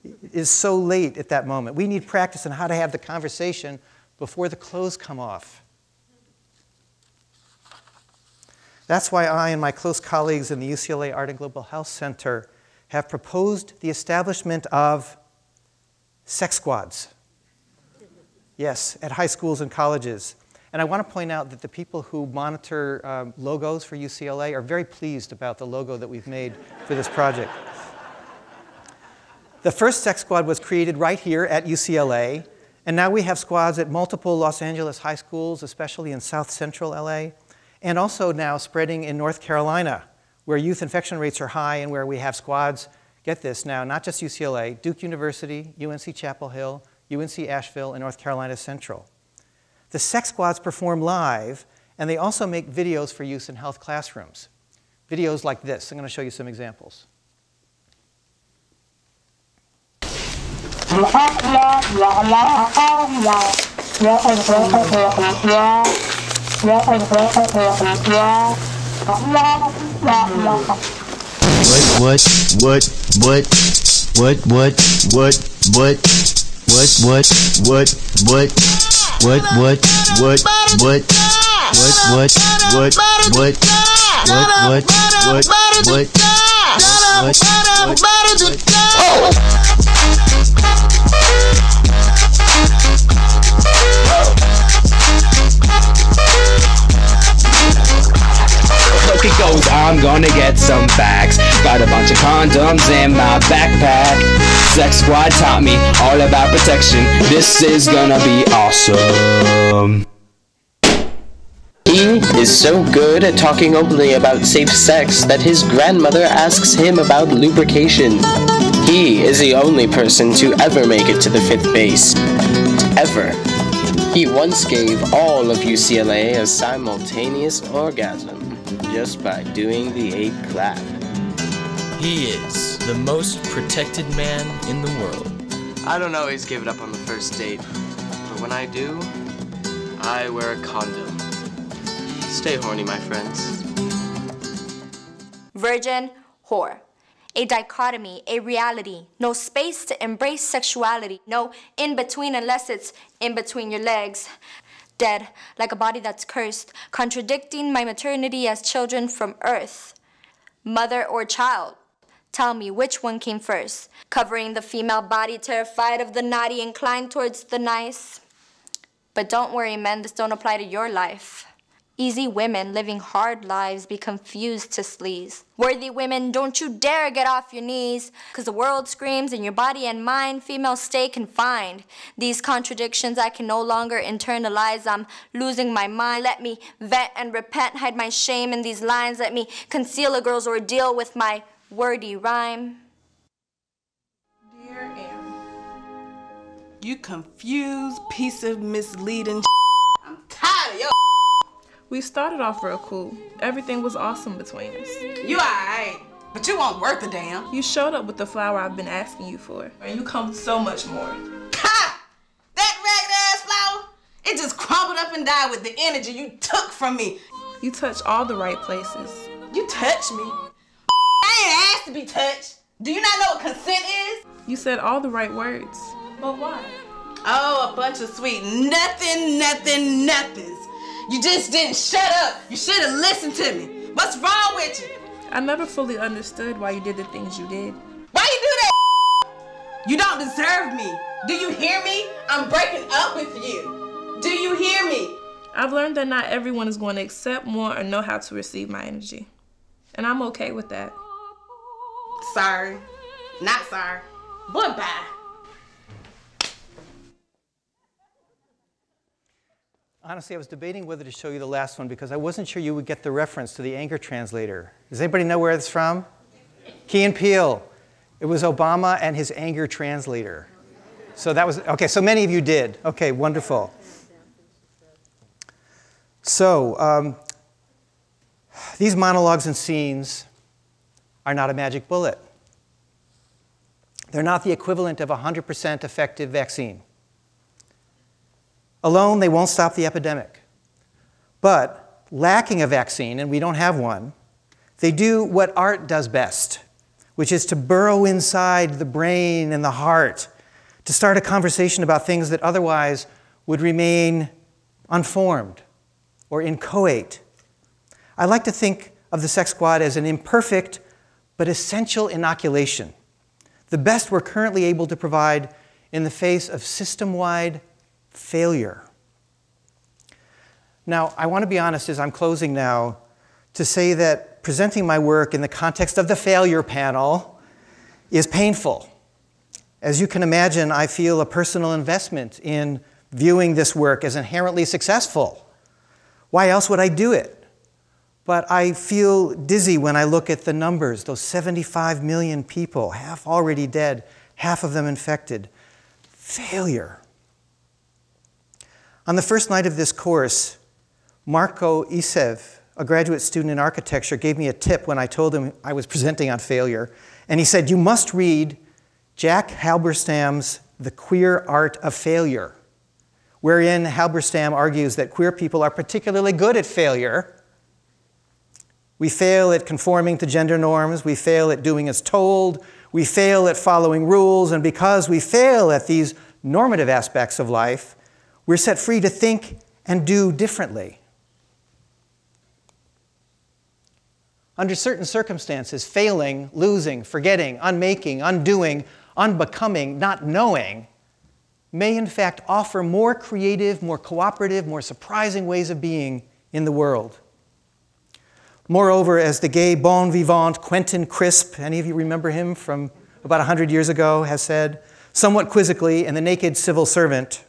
It is so late at that moment. We need practice on how to have the conversation before the clothes come off. That's why I and my close colleagues in the UCLA Art and Global Health Center have proposed the establishment of sex squads. Yes, at high schools and colleges. And I want to point out that the people who monitor logos for UCLA are very pleased about the logo that we've made for this project. The first sex squad was created right here at UCLA, and now we have squads at multiple Los Angeles high schools, especially in South Central LA, and also now spreading in North Carolina, where youth infection rates are high and where we have squads, get this now, not just UCLA, Duke University, UNC Chapel Hill, UNC Asheville, and North Carolina Central. The sex squads perform live, and they also make videos for use in health classrooms. Videos like this. I'm going to show you some examples. Look, it goes, I'm gonna get some facts. Got a bunch of condoms in my backpack. Sex Squad taught me all about protection. This is gonna be awesome. He is so good at talking openly about safe sex that his grandmother asks him about lubrication. He is the only person to ever make it to the 5th base. Ever. He once gave all of UCLA a simultaneous orgasm just by doing the 8 clap. He is the most protected man in the world. I don't always give it up on the first date, but when I do, I wear a condom. Stay horny, my friends. Virgin, whore. A dichotomy, a reality. No space to embrace sexuality. No in-between unless it's in between your legs. Dead, like a body that's cursed, contradicting my maternity as children from earth. Mother or child? Tell me which one came first. Covering the female body, terrified of the naughty, inclined towards the nice. But don't worry, men, this don't apply to your life. Easy women living hard lives be confused to sleaze. Worthy women, don't you dare get off your knees, 'cause the world screams and your body and mind, females stay confined. These contradictions I can no longer internalize, I'm losing my mind. Let me vent and repent, hide my shame in these lines. Let me conceal a girl's ordeal with my wordy rhyme. Dear Aaron, you confused piece of misleading I'm tired of your We started off real cool. Everything was awesome between us. You alright, but you weren't worth a damn. You showed up with the flower I've been asking you for, and you come with so much more. Ha! That ragged ass flower, it just crumbled up and died with the energy you took from me. You touched all the right places. You touched me? I ain't asked to be touched. Do you not know what consent is? You said all the right words. But why? Oh, a bunch of sweet nothings. You just didn't shut up. You should have listened to me. What's wrong with you? I never fully understood why you did the things you did. Why you do that? You don't deserve me. Do you hear me? I'm breaking up with you. Do you hear me? I've learned that not everyone is going to accept more or know how to receive my energy. And I'm okay with that. Sorry. Not sorry. Goodbye. Honestly, I was debating whether to show you the last one because I wasn't sure you would get the reference to the anger translator. Does anybody know where it's from? Key and Peele. It was Obama and his anger translator. So that was, okay, so many of you did. Okay, wonderful. So these monologues and scenes are not a magic bullet. They're not the equivalent of a 100% effective vaccine. Alone, they won't stop the epidemic. But lacking a vaccine, and we don't have one, they do what art does best, which is to burrow inside the brain and the heart, to start a conversation about things that otherwise would remain unformed or inchoate. I like to think of the Sex Squad as an imperfect but essential inoculation, the best we're currently able to provide in the face of system-wide failure. Now, I want to be honest as I'm closing now to say that presenting my work in the context of the failure panel is painful. As you can imagine, I feel a personal investment in viewing this work as inherently successful. Why else would I do it? But I feel dizzy when I look at the numbers, those 75 million people, half already dead, half of them infected. Failure. On the first night of this course, Marco Isev, a graduate student in architecture, gave me a tip when I told him I was presenting on failure. And he said, you must read Jack Halberstam's The Queer Art of Failure, wherein Halberstam argues that queer people are particularly good at failure. We fail at conforming to gender norms, we fail at doing as told, we fail at following rules, and because we fail at these normative aspects of life, we're set free to think and do differently. Under certain circumstances, failing, losing, forgetting, unmaking, undoing, unbecoming, not knowing, may in fact offer more creative, more cooperative, more surprising ways of being in the world. Moreover, as the gay bon vivant Quentin Crisp, any of you remember him from about 100 years ago, has said, somewhat quizzically in The Naked Civil Servant,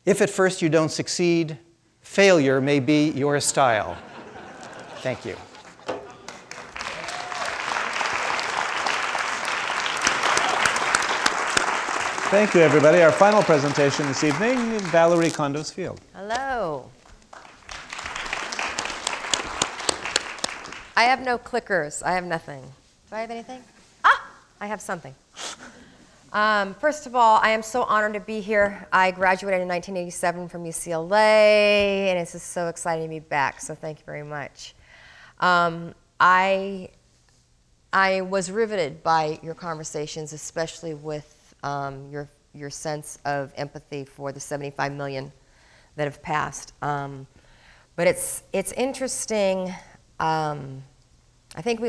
if at first you don't succeed, failure may be your style. Thank you. Thank you, everybody. Our final presentation this evening, Valorie Kondos Field. Hello. I have no clickers. I have nothing. Do I have anything? Ah, I have something. First of all, I am so honored to be here. I graduated in 1987 from UCLA, and it's just so exciting to be back, so thank you very much. I was riveted by your conversations, especially with your sense of empathy for the 75 million that have passed. But it's interesting. I think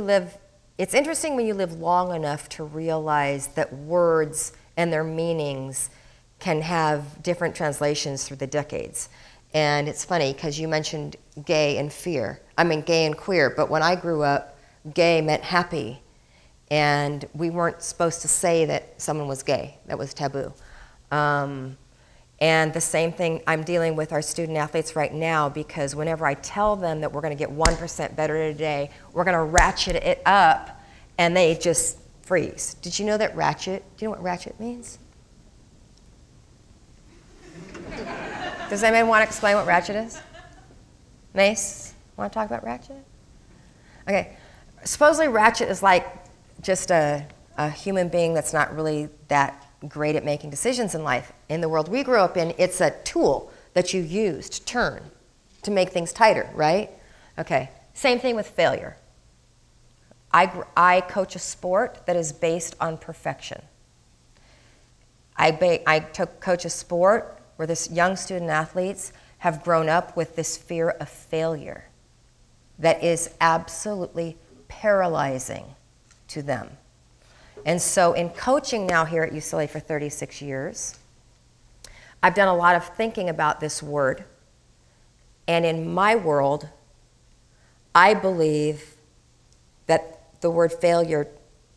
it's interesting when you live long enough to realize that words and their meanings can have different translations through the decades. And it's funny because you mentioned gay and gay and queer, but when I grew up, gay meant happy. And we weren't supposed to say that someone was gay. That was taboo. And the same thing I'm dealing with our student athletes right now, because whenever I tell them that we're going to get 1% better today, we're going to ratchet it up, and they just freeze. Did you know that ratchet? Do you know what ratchet means? Does anybody want to explain what ratchet is? Mace, want to talk about ratchet? Okay. Supposedly ratchet is like just a human being that's not really that great at making decisions in life. In the world we grew up in, it's a tool that you use to turn, to make things tighter, right? Okay, same thing with failure. I coach a sport that is based on perfection. I coach a sport where this young student athletes have grown up with this fear of failure that is absolutely paralyzing to them. And so in coaching now here at UCLA for 36 years, I've done a lot of thinking about this word. And in my world, I believe that the word failure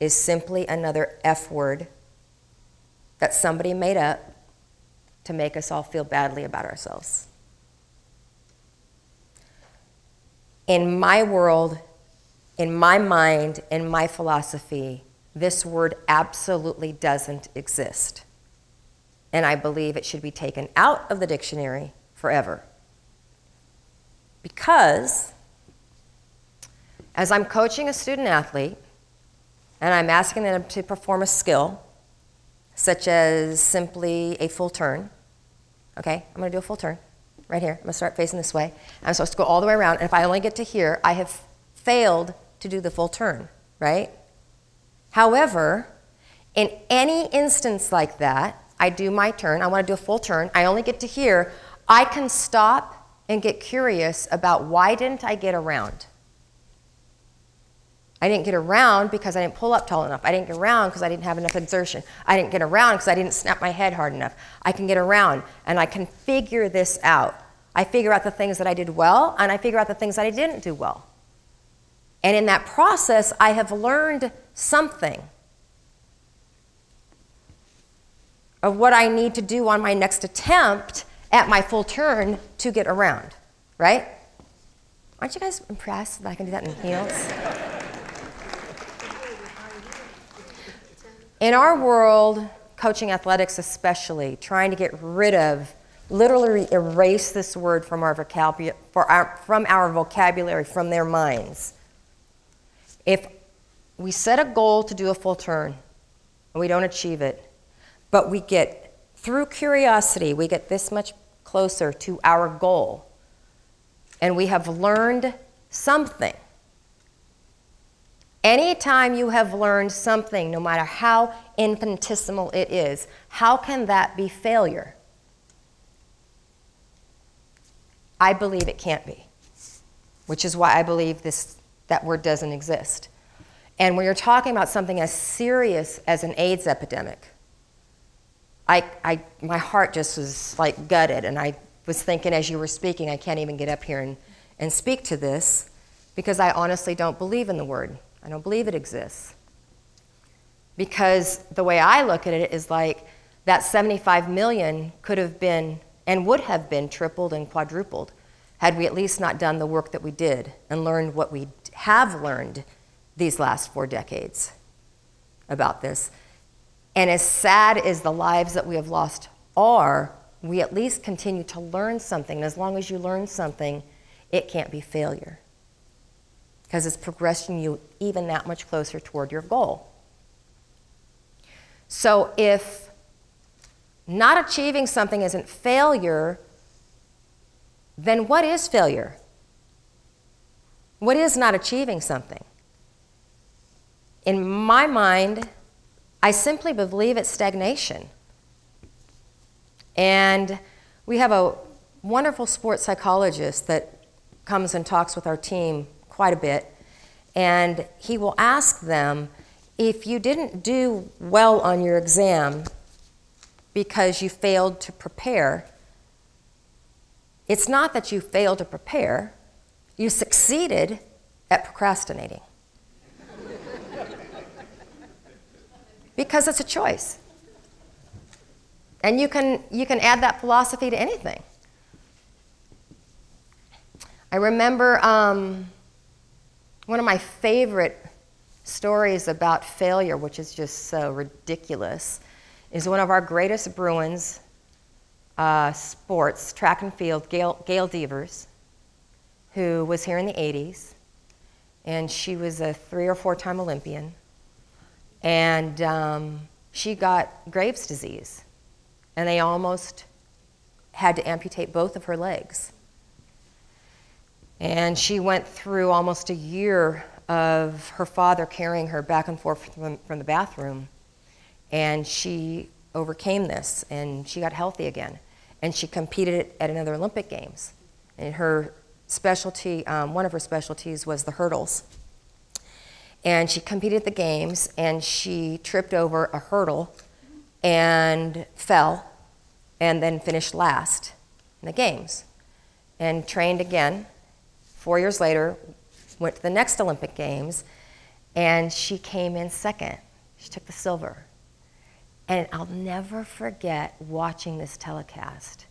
is simply another F word that somebody made up to make us all feel badly about ourselves. In my world, in my mind, in my philosophy, this word absolutely doesn't exist. And I believe it should be taken out of the dictionary forever. Because as I'm coaching a student athlete and I'm asking them to perform a skill, such as simply a full turn, okay, I'm gonna do a full turn right here. I'm gonna start facing this way. I'm supposed to go all the way around, and if I only get to here, I have failed to do the full turn, right? However, in any instance like that, I do my turn, I want to do a full turn, I only get to here, I can stop and get curious about why didn't I get around? I didn't get around because I didn't pull up tall enough. I didn't get around because I didn't have enough exertion. I didn't get around because I didn't snap my head hard enough. I can get around and I can figure this out. I figure out the things that I did well and I figure out the things that I didn't do well. And in that process, I have learned something of what I need to do on my next attempt at my full turn to get around, right? Aren't you guys impressed that I can do that in heels? In our world, coaching athletics especially, trying to get rid of, literally erase this word from our vocabulary, from their minds. If we set a goal to do a full turn and we don't achieve it, but we get, through curiosity, we get this much closer to our goal, and we have learned something. Anytime you have learned something, no matter how infinitesimal it is, how can that be failure? I believe it can't be, which is why I believe that word doesn't exist. And when you're talking about something as serious as an AIDS epidemic, my heart just was like gutted, and I was thinking as you were speaking, I can't even get up here and speak to this because I honestly don't believe in the word. I don't believe it exists. Because the way I look at it is like that 75 million could have been and would have been tripled and quadrupled had we at least not done the work that we did and learned what we have learned these last 4 decades about this. And as sad as the lives that we have lost are, we at least continue to learn something. And as long as you learn something, it can't be failure, because it's progressing you even that much closer toward your goal. So if not achieving something isn't failure, then what is failure? What is not achieving something? In my mind, I simply believe it's stagnation. And we have a wonderful sports psychologist that comes and talks with our team quite a bit, and he will ask them, if you didn't do well on your exam because you failed to prepare, it's not that you failed to prepare, you succeeded at procrastinating. Because it's a choice. And you can add that philosophy to anything. I remember one of my favorite stories about failure, which is just so ridiculous, is one of our greatest Bruins sports, track and field, Gail Devers, who was here in the 80s, and she was a 3 or 4 time Olympian, and she got Graves' disease, and they almost had to amputate both of her legs. And she went through almost a year of her father carrying her back and forth from the bathroom. And she overcame this, and she got healthy again. And she competed at another Olympic Games. And her specialty, one of her specialties was the hurdles. And she competed at the Games, and she tripped over a hurdle and fell, and then finished last in the Games. And trained again. 4 years later, went to the next Olympic Games, and she came in second. She took the silver. And I'll never forget watching this telecast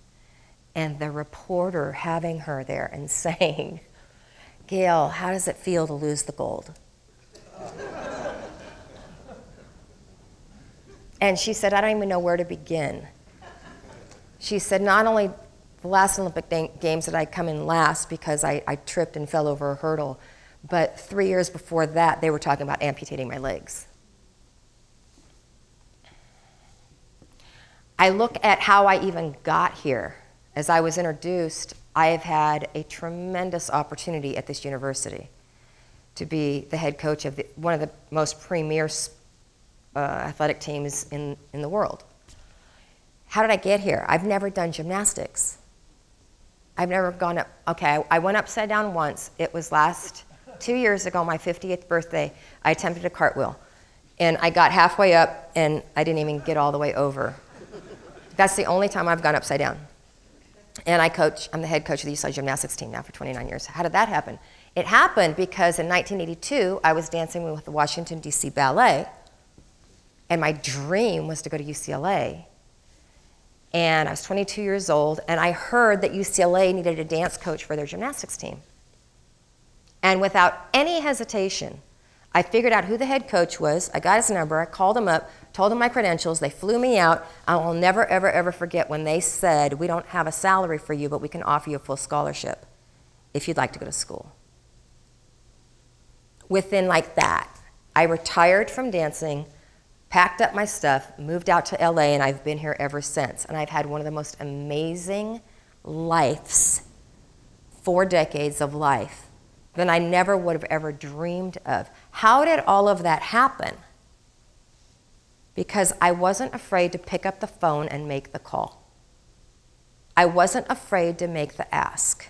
and the reporter having her there and saying, "Gail, how does it feel to lose the gold?" And she said, "I don't even know where to begin." She said, not only the last Olympic Games did I come in last because I tripped and fell over a hurdle, but 3 years before that, they were talking about amputating my legs. I look at how I even got here. As I was introduced, I have had a tremendous opportunity at this university to be the head coach of one of the most premier athletic teams in the world. How did I get here? I've never done gymnastics. I've never gone up. Okay, I went upside down once. It was 2 years ago, my 50th birthday. I attempted a cartwheel. And I got halfway up, and I didn't even get all the way over. That's the only time I've gone upside down. And I'm the head coach of the UCLA gymnastics team now for 29 years. How did that happen? It happened because in 1982, I was dancing with the Washington, D.C. Ballet, and my dream was to go to UCLA. And I was 22 years old, and I heard that UCLA needed a dance coach for their gymnastics team. And without any hesitation, I figured out who the head coach was. I got his number. I called him up, told him my credentials. They flew me out. I will never, ever, ever forget when they said, we don't have a salary for you, but we can offer you a full scholarship if you'd like to go to school. Within like that, I retired from dancing, packed up my stuff, moved out to LA, and I've been here ever since. And I've had one of the most amazing lives, 4 decades of life, than I never would have ever dreamed of. How did all of that happen? Because I wasn't afraid to pick up the phone and make the call. I wasn't afraid to make the ask.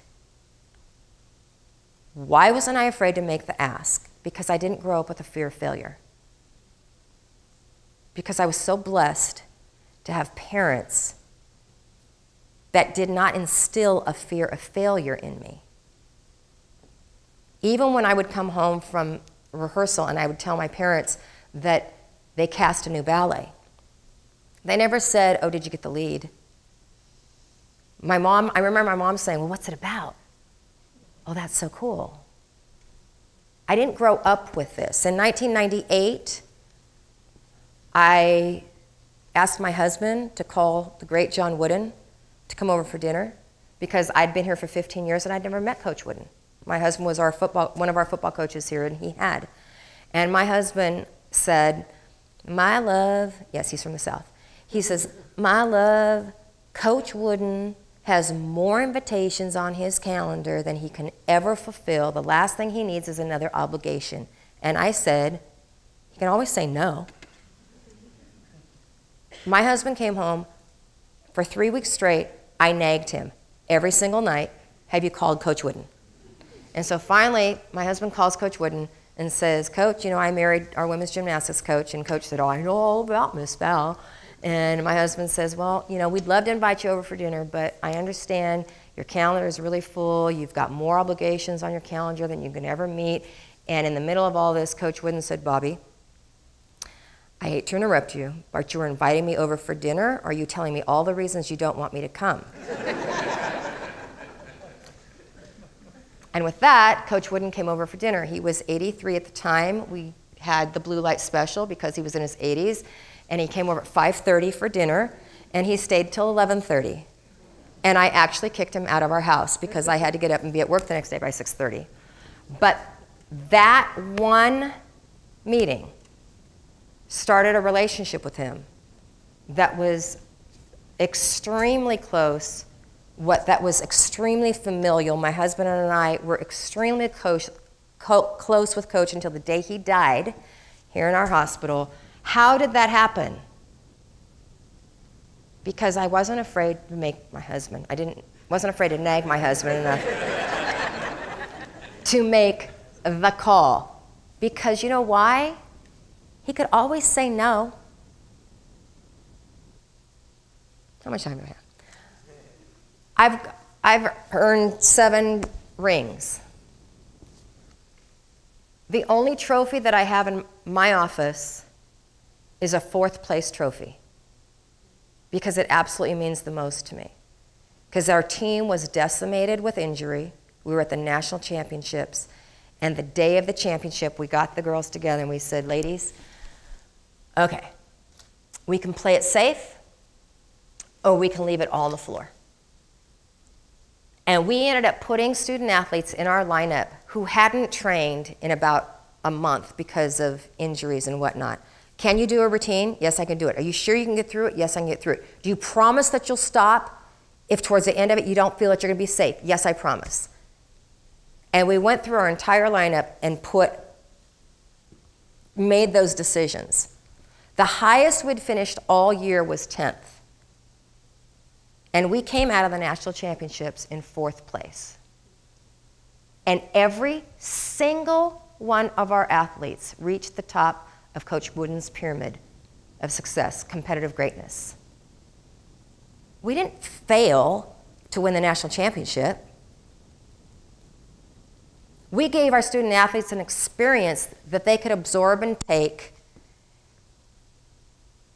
Why wasn't I afraid to make the ask? Because I didn't grow up with a fear of failure. Because I was so blessed to have parents that did not instill a fear of failure in me. Even when I would come home from rehearsal and I would tell my parents that they cast a new ballet, they never said, oh, did you get the lead? I remember my mom saying, well, what's it about? Oh, that's so cool. I didn't grow up with this. In 1998, I asked my husband to call the great John Wooden to come over for dinner because I'd been here for 15 years and I'd never met Coach Wooden. My husband was one of our football coaches here, and he had. And my husband said, my love, yes, he's from the South. He says, my love, Coach Wooden has more invitations on his calendar than he can ever fulfill. The last thing he needs is another obligation. And I said, he can always say no. My husband came home for 3 weeks straight. I nagged him every single night, have you called Coach Wooden? And so finally, my husband calls Coach Wooden and says, Coach, you know, I married our women's gymnastics coach. And Coach said, oh, I know all about Miss Val. And my husband says, well, you know, we'd love to invite you over for dinner, but I understand your calendar is really full. You've got more obligations on your calendar than you can ever meet. And in the middle of all this, Coach Wooden said, Bobby, I hate to interrupt you, but you were inviting me over for dinner, or are you telling me all the reasons you don't want me to come? And with that, Coach Wooden came over for dinner. He was 83 at the time. We had the blue light special because he was in his 80s. And he came over at 5:30 for dinner, and he stayed till 11:30. And I actually kicked him out of our house because I had to get up and be at work the next day by 6:30. But that one meeting started a relationship with him that was extremely close, that was extremely familial. My husband and I were extremely close with Coach until the day he died here in our hospital. How did that happen? Because I wasn't afraid to make my husband. Wasn't afraid to nag my husband enough to make the call. Because you know why? He could always say no. How much time do I have? I've earned 7 rings. The only trophy that I have in my office is a 4th place trophy because it absolutely means the most to me. Because our team was decimated with injury. We were at the national championships, and the day of the championship, we got the girls together and we said, ladies, okay, we can play it safe or we can leave it all on the floor. And we ended up putting student athletes in our lineup who hadn't trained in about a month because of injuries and whatnot. Can you do a routine? Yes, I can do it. Are you sure you can get through it? Yes, I can get through it. Do you promise that you'll stop if towards the end of it you don't feel that you're going to be safe? Yes, I promise. And we went through our entire lineup and made those decisions. The highest we'd finished all year was 10th. And we came out of the national championships in 4th place. And every single one of our athletes reached the top of Coach Wooden's pyramid of success, competitive greatness. We didn't fail to win the national championship. We gave our student athletes an experience that they could absorb and take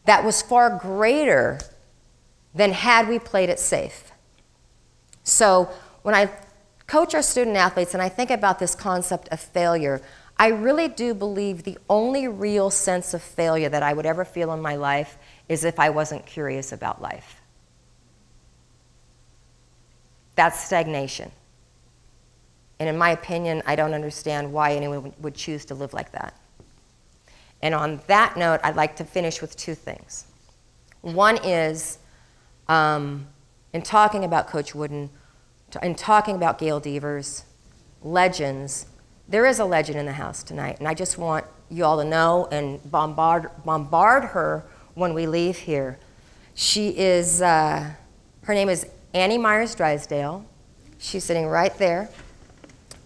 that was far greater than had we played it safe. So when I coach our student athletes and I think about this concept of failure, I really do believe the only real sense of failure that I would ever feel in my life is if I wasn't curious about life. That's stagnation. And in my opinion, I don't understand why anyone would choose to live like that. And on that note, I'd like to finish with 2 things. One is, in talking about Coach Wooden, in talking about Gail Devers, legends, there is a legend in the house tonight, and I just want you all to know and bombard her when we leave here. She is, her name is Annie Myers Drysdale. She's sitting right there,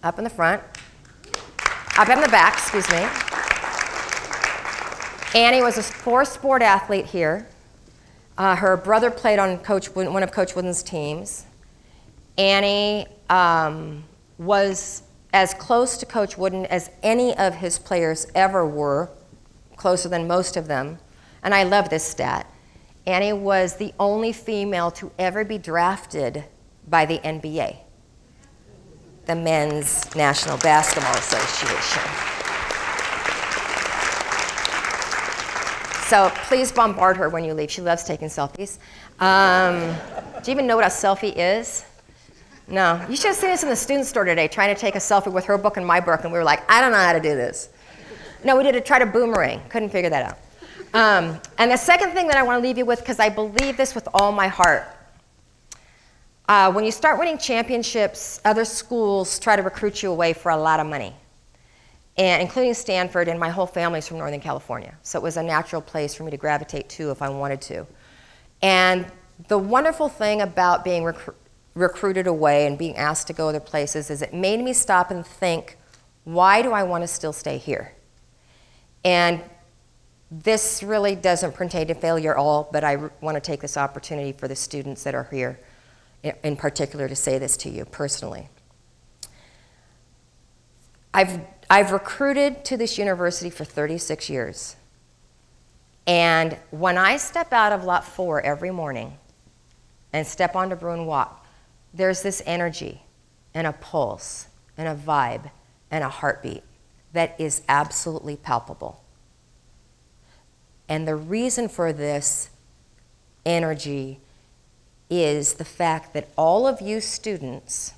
up in the front, up in the back, excuse me. Annie was a 4-sport athlete here. Her brother played on one of Coach Wooden's teams. Annie was as close to Coach Wooden as any of his players ever were, closer than most of them. And I love this stat. Annie was the only female to ever be drafted by the NBA, the Men's National Basketball Association. So please bombard her when you leave. She loves taking selfies. Do you even know what a selfie is? No. You should have seen us in the student store today trying to take a selfie with her book and my book, and we were like, I don't know how to do this. No, we did try to boomerang. Couldn't figure that out. And the second thing that I want to leave you with, because I believe this with all my heart, when you start winning championships, other schools try to recruit you away for a lot of money, and including Stanford, and my whole family's from Northern California. So it was a natural place for me to gravitate to if I wanted to. And the wonderful thing about being recruited away and being asked to go other places is it made me stop and think, why do I want to still stay here? And this really doesn't pertain to failure at all, but I want to take this opportunity for the students that are here in particular to say this to you personally. I've recruited to this university for 36 years. And when I step out of Lot 4 every morning and step onto Bruin Walk, there's this energy and a pulse and a vibe and a heartbeat that is absolutely palpable. And the reason for this energy is the fact that all of you students,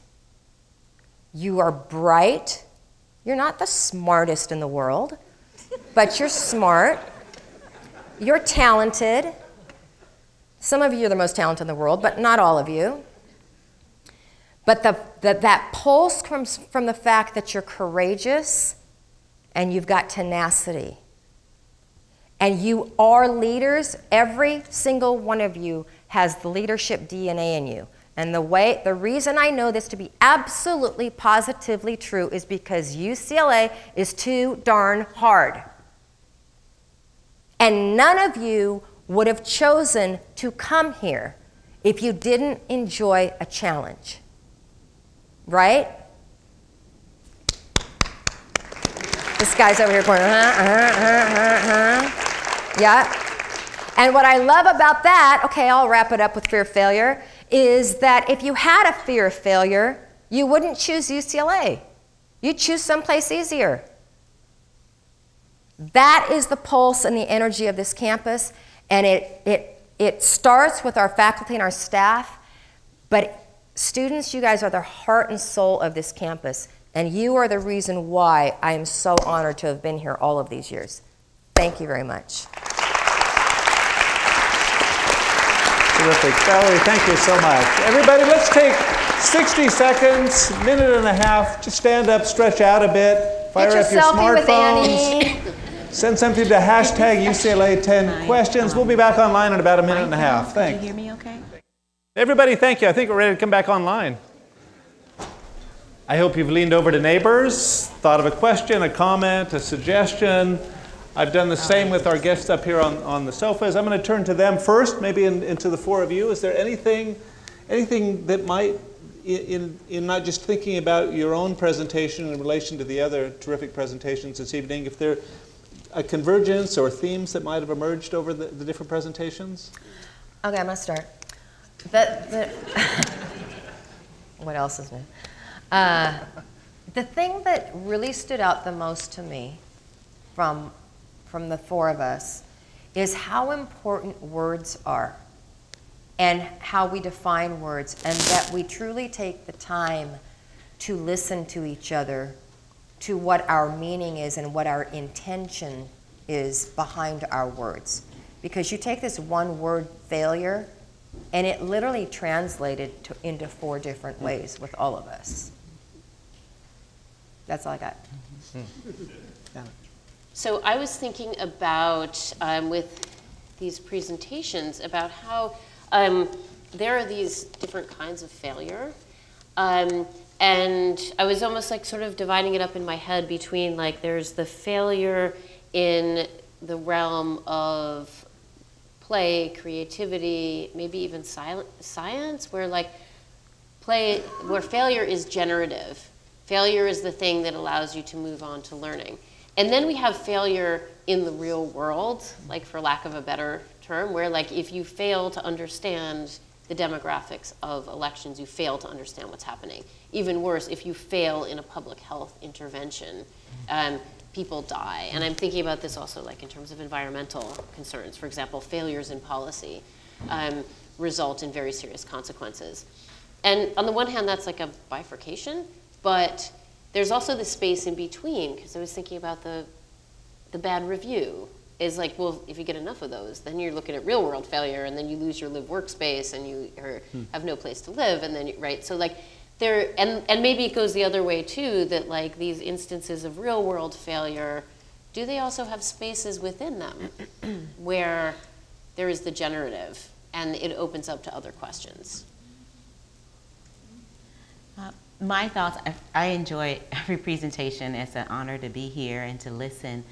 you are bright. You're not the smartest in the world, but you're smart. You're talented. Some of you are the most talented in the world, but not all of you. But that pulse comes from the fact that you're courageous and you've got tenacity. And you are leaders. Every single one of you has the leadership DNA in you. And the reason I know this to be absolutely, positively true is because UCLA is too darn hard. And none of you would have chosen to come here if you didn't enjoy a challenge. Right? This guy's over here going, Yeah. And what I love about that, okay, I'll wrap it up with fear of failure, is that if you had a fear of failure, you wouldn't choose UCLA. You'd choose someplace easier. That is the pulse and the energy of this campus, and it starts with our faculty and our staff, but students, you guys are the heart and soul of this campus, and you are the reason why I am so honored to have been here all of these years. Thank you very much. Terrific. Valorie, thank you so much. Everybody, let's take 60 seconds, minute and a half. Just stand up, stretch out a bit, fire up your smartphones. Send something to hashtag UCLA 10 questions. We'll be back online in about a minute and a half. Thanks. Can you hear me okay? Everybody, thank you. I think we're ready to come back online. I hope you've leaned over to neighbors, thought of a question, a comment, a suggestion. I've done the same with our guests up here on the sofas. I'm going to turn to them first, maybe into the four of you. Is there anything that might, in not just thinking about your own presentation in relation to the other terrific presentations this evening, if there a convergence or themes that might have emerged over the different presentations? Okay, I'm going to start. What else is new? The thing that really stood out the most to me from the four of us is how important words are and how we define words, and that we truly take the time to listen to each other, to what our meaning is and what our intention is behind our words. Because you take this one word, failure, and it literally translated into 4 different ways with all of us. That's all I got. So I was thinking about, with these presentations, about how there are these different kinds of failure. And I was almost like sort of dividing it up in my head between, like, there's the failure in the realm of play, creativity, maybe even science, where like where failure is generative. Failure is the thing that allows you to move on to learning. And then we have failure in the real world, like, for lack of a better term, where like if you fail to understand the demographics of elections, you fail to understand what's happening. Even worse, if you fail in a public health intervention, people die. And I'm thinking about this also like in terms of environmental concerns. For example, failures in policy result in very serious consequences. And on the one hand, that's like a bifurcation, but there's also the space in between, because I was thinking about the bad review is like, well, if you get enough of those, then you're looking at real world failure, and then you lose your live workspace, and you have no place to live, and then, right? So like, there, and maybe it goes the other way too, that like these instances of real world failure, do they also have spaces within them where there is the generative and it opens up to other questions? My thoughts, I enjoy every presentation. It's an honor to be here and to listen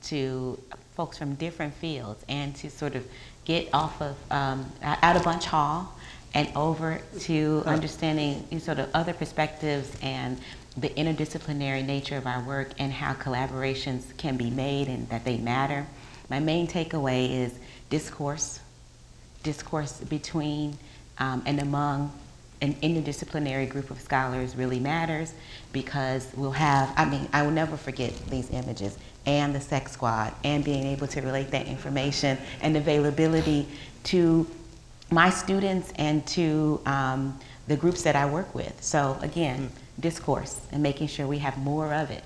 to folks from different fields and to sort of get off of out of Bunch Hall and over to understanding sort of other perspectives and the interdisciplinary nature of our work and how collaborations can be made and that they matter. My main takeaway is discourse between and among an interdisciplinary group of scholars really matters, because we'll have, I will never forget these images and the sex squad and being able to relate that information and availability to my students and to the groups that I work with. So again, discourse and making sure we have more of it.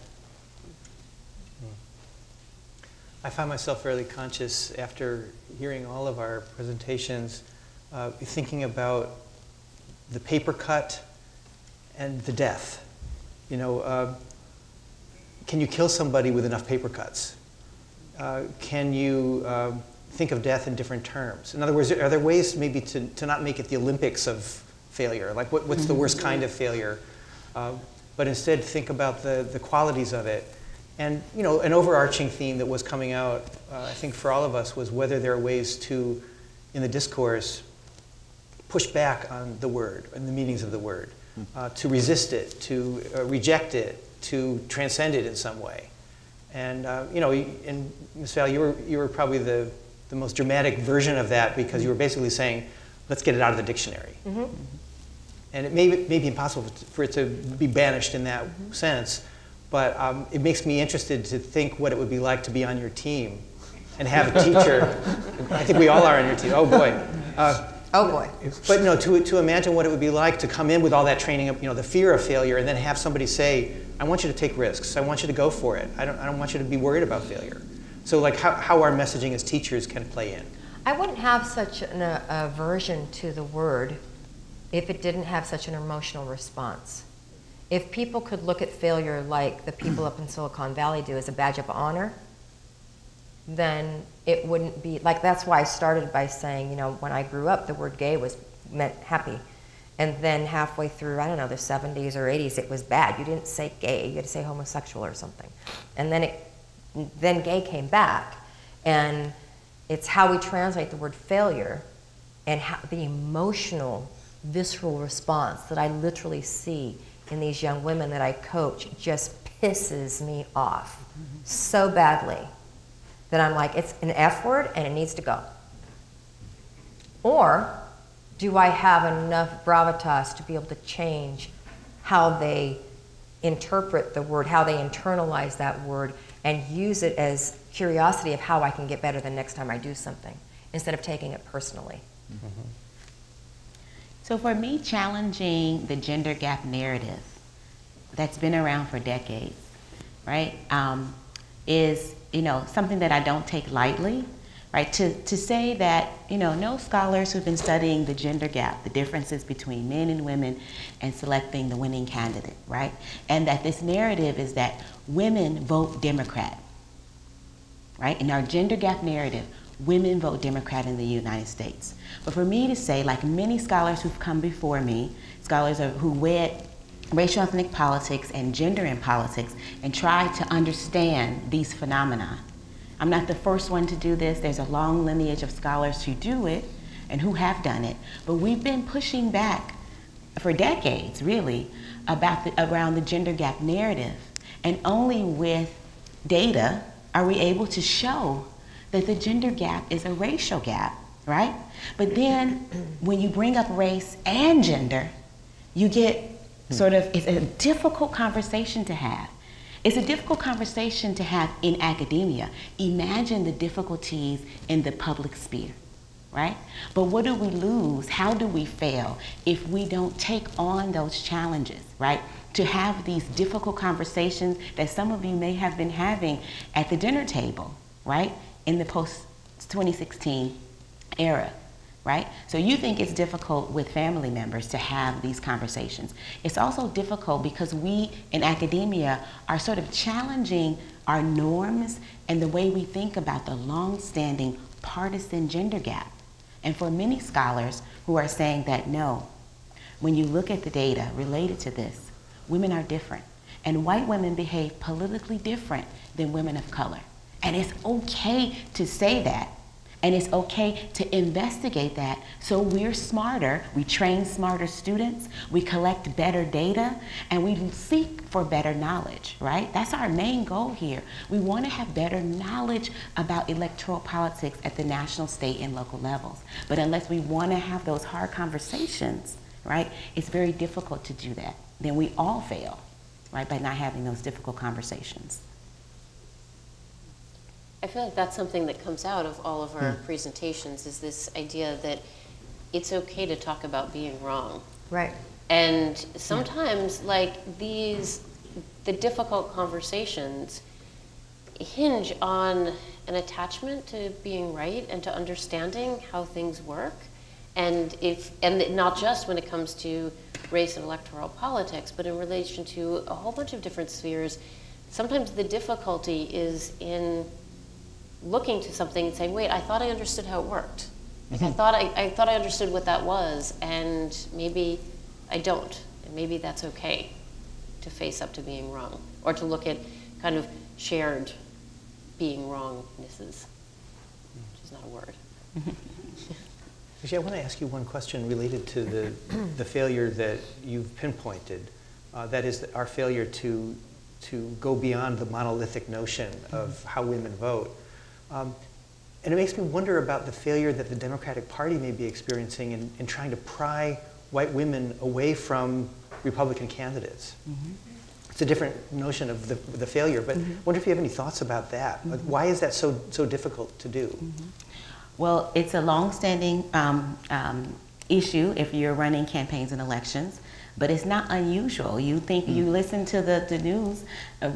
I find myself fairly conscious after hearing all of our presentations, thinking about the paper cut and the death. You know, can you kill somebody with enough paper cuts? Can you think of death in different terms? In other words, are there ways maybe to not make it the Olympics of failure? Like what's the worst kind of failure? But instead think about the qualities of it. And you know, an overarching theme that was coming out, I think for all of us, was whether there are ways to, in the discourse, push back on the word and the meanings of the word, to resist it, to reject it, to transcend it in some way. And you know, and Ms. Val, you were probably the most dramatic version of that, because you were basically saying, let's get it out of the dictionary. And it may be impossible for it to be banished in that sense, but it makes me interested to think what it would be like to be on your team and have a teacher. I think we all are on your team. Oh boy. Oh boy. But no, to imagine what it would be like to come in with all that training, you know, the fear of failure, and then have somebody say, I want you to take risks. I want you to go for it. I don't want you to be worried about failure. So like how our messaging as teachers can play in. I wouldn't have such an aversion to the word if it didn't have such an emotional response. If people could look at failure like the people up in Silicon Valley do, as a badge of honor, then it wouldn't be, like, that's why I started by saying, you know, when I grew up, the word gay was meant happy. And then halfway through, I don't know, the 70s or 80s, it was bad. You didn't say gay, you had to say homosexual or something. And then gay came back. And it's how we translate the word failure and how, the emotional, visceral response that I literally see in these young women that I coach just pisses me off so badly that I'm like, it's an F word and it needs to go. Or do I have enough gravitas to be able to change how they interpret the word, how they internalize that word, and use it as curiosity of how I can get better the next time I do something, instead of taking it personally. Mm-hmm. So for me, challenging the gender gap narrative that's been around for decades, right, is, you know, something that I don't take lightly, right? To say that, you know, no scholars who've been studying the gender gap, the differences between men and women, and selecting the winning candidate, right? And that this narrative is that women vote Democrat, right? In our gender gap narrative, women vote Democrat in the United States. But for me to say, like many scholars who've come before me, scholars who wed racial ethnic politics and gender in politics and try to understand these phenomena. I'm not the first one to do this. There's a long lineage of scholars who do it and who have done it. But we've been pushing back for decades, really, around the gender gap narrative. And only with data are we able to show that the gender gap is a racial gap, right? But then when you bring up race and gender, you get sort of, it's a difficult conversation to have. It's a difficult conversation to have in academia. Imagine the difficulties in the public sphere, right? But what do we lose? How do we fail if we don't take on those challenges, right? To have these difficult conversations that some of you may have been having at the dinner table, right? In the post-2016 era, right? So you think it's difficult with family members to have these conversations. It's also difficult because we in academia are sort of challenging our norms and the way we think about the long-standing partisan gender gap. And for many scholars who are saying that no, when you look at the data related to this, women are different. And white women behave politically different than women of color. And it's okay to say that. And it's okay to investigate that so we're smarter, we train smarter students, we collect better data, and we seek for better knowledge, right? That's our main goal here. We want to have better knowledge about electoral politics at the national, state, and local levels. But unless we want to have those hard conversations, right, it's very difficult to do that. Then we all fail, right, by not having those difficult conversations. I feel like that's something that comes out of all of our presentations, is this idea that it's okay to talk about being wrong. Right. And sometimes, like, the difficult conversations hinge on an attachment to being right and to understanding how things work. And not just when it comes to race and electoral politics, but in relation to a whole bunch of different spheres. Sometimes the difficulty is in looking to something and saying, wait, I thought I understood how it worked. Like, I thought I understood what that was, and maybe I don't. And maybe that's okay to face up to being wrong, or to look at kind of shared being wrongnesses, which is not a word. Actually, I want to ask you one question related to the failure that you've pinpointed. That is our failure to go beyond the monolithic notion of how women vote. And it makes me wonder about the failure that the Democratic Party may be experiencing in trying to pry white women away from Republican candidates. It's a different notion of the failure, but I wonder if you have any thoughts about that. Like, why is that so difficult to do? Well, it's a long-standing issue if you're running campaigns and elections, but it's not unusual. You listen to the news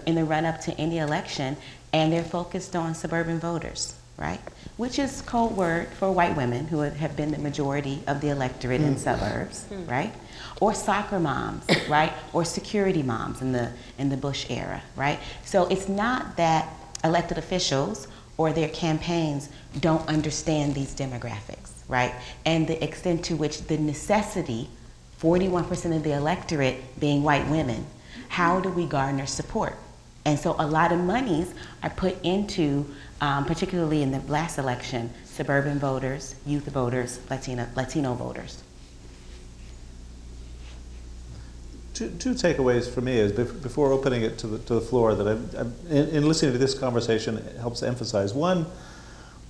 in the run-up to any election, and they're focused on suburban voters, right? Which is code word for white women who have been the majority of the electorate in suburbs, right? Or soccer moms, right? Or security moms in the Bush era, right? So it's not that elected officials or their campaigns don't understand these demographics, right? And the extent to which the necessity, 41% of the electorate being white women, how do we garner support? And so a lot of monies are put into, particularly in the last election, suburban voters, youth voters, Latino voters. Two takeaways for me is, before opening it to the floor, that in listening to this conversation, it helps emphasize. One,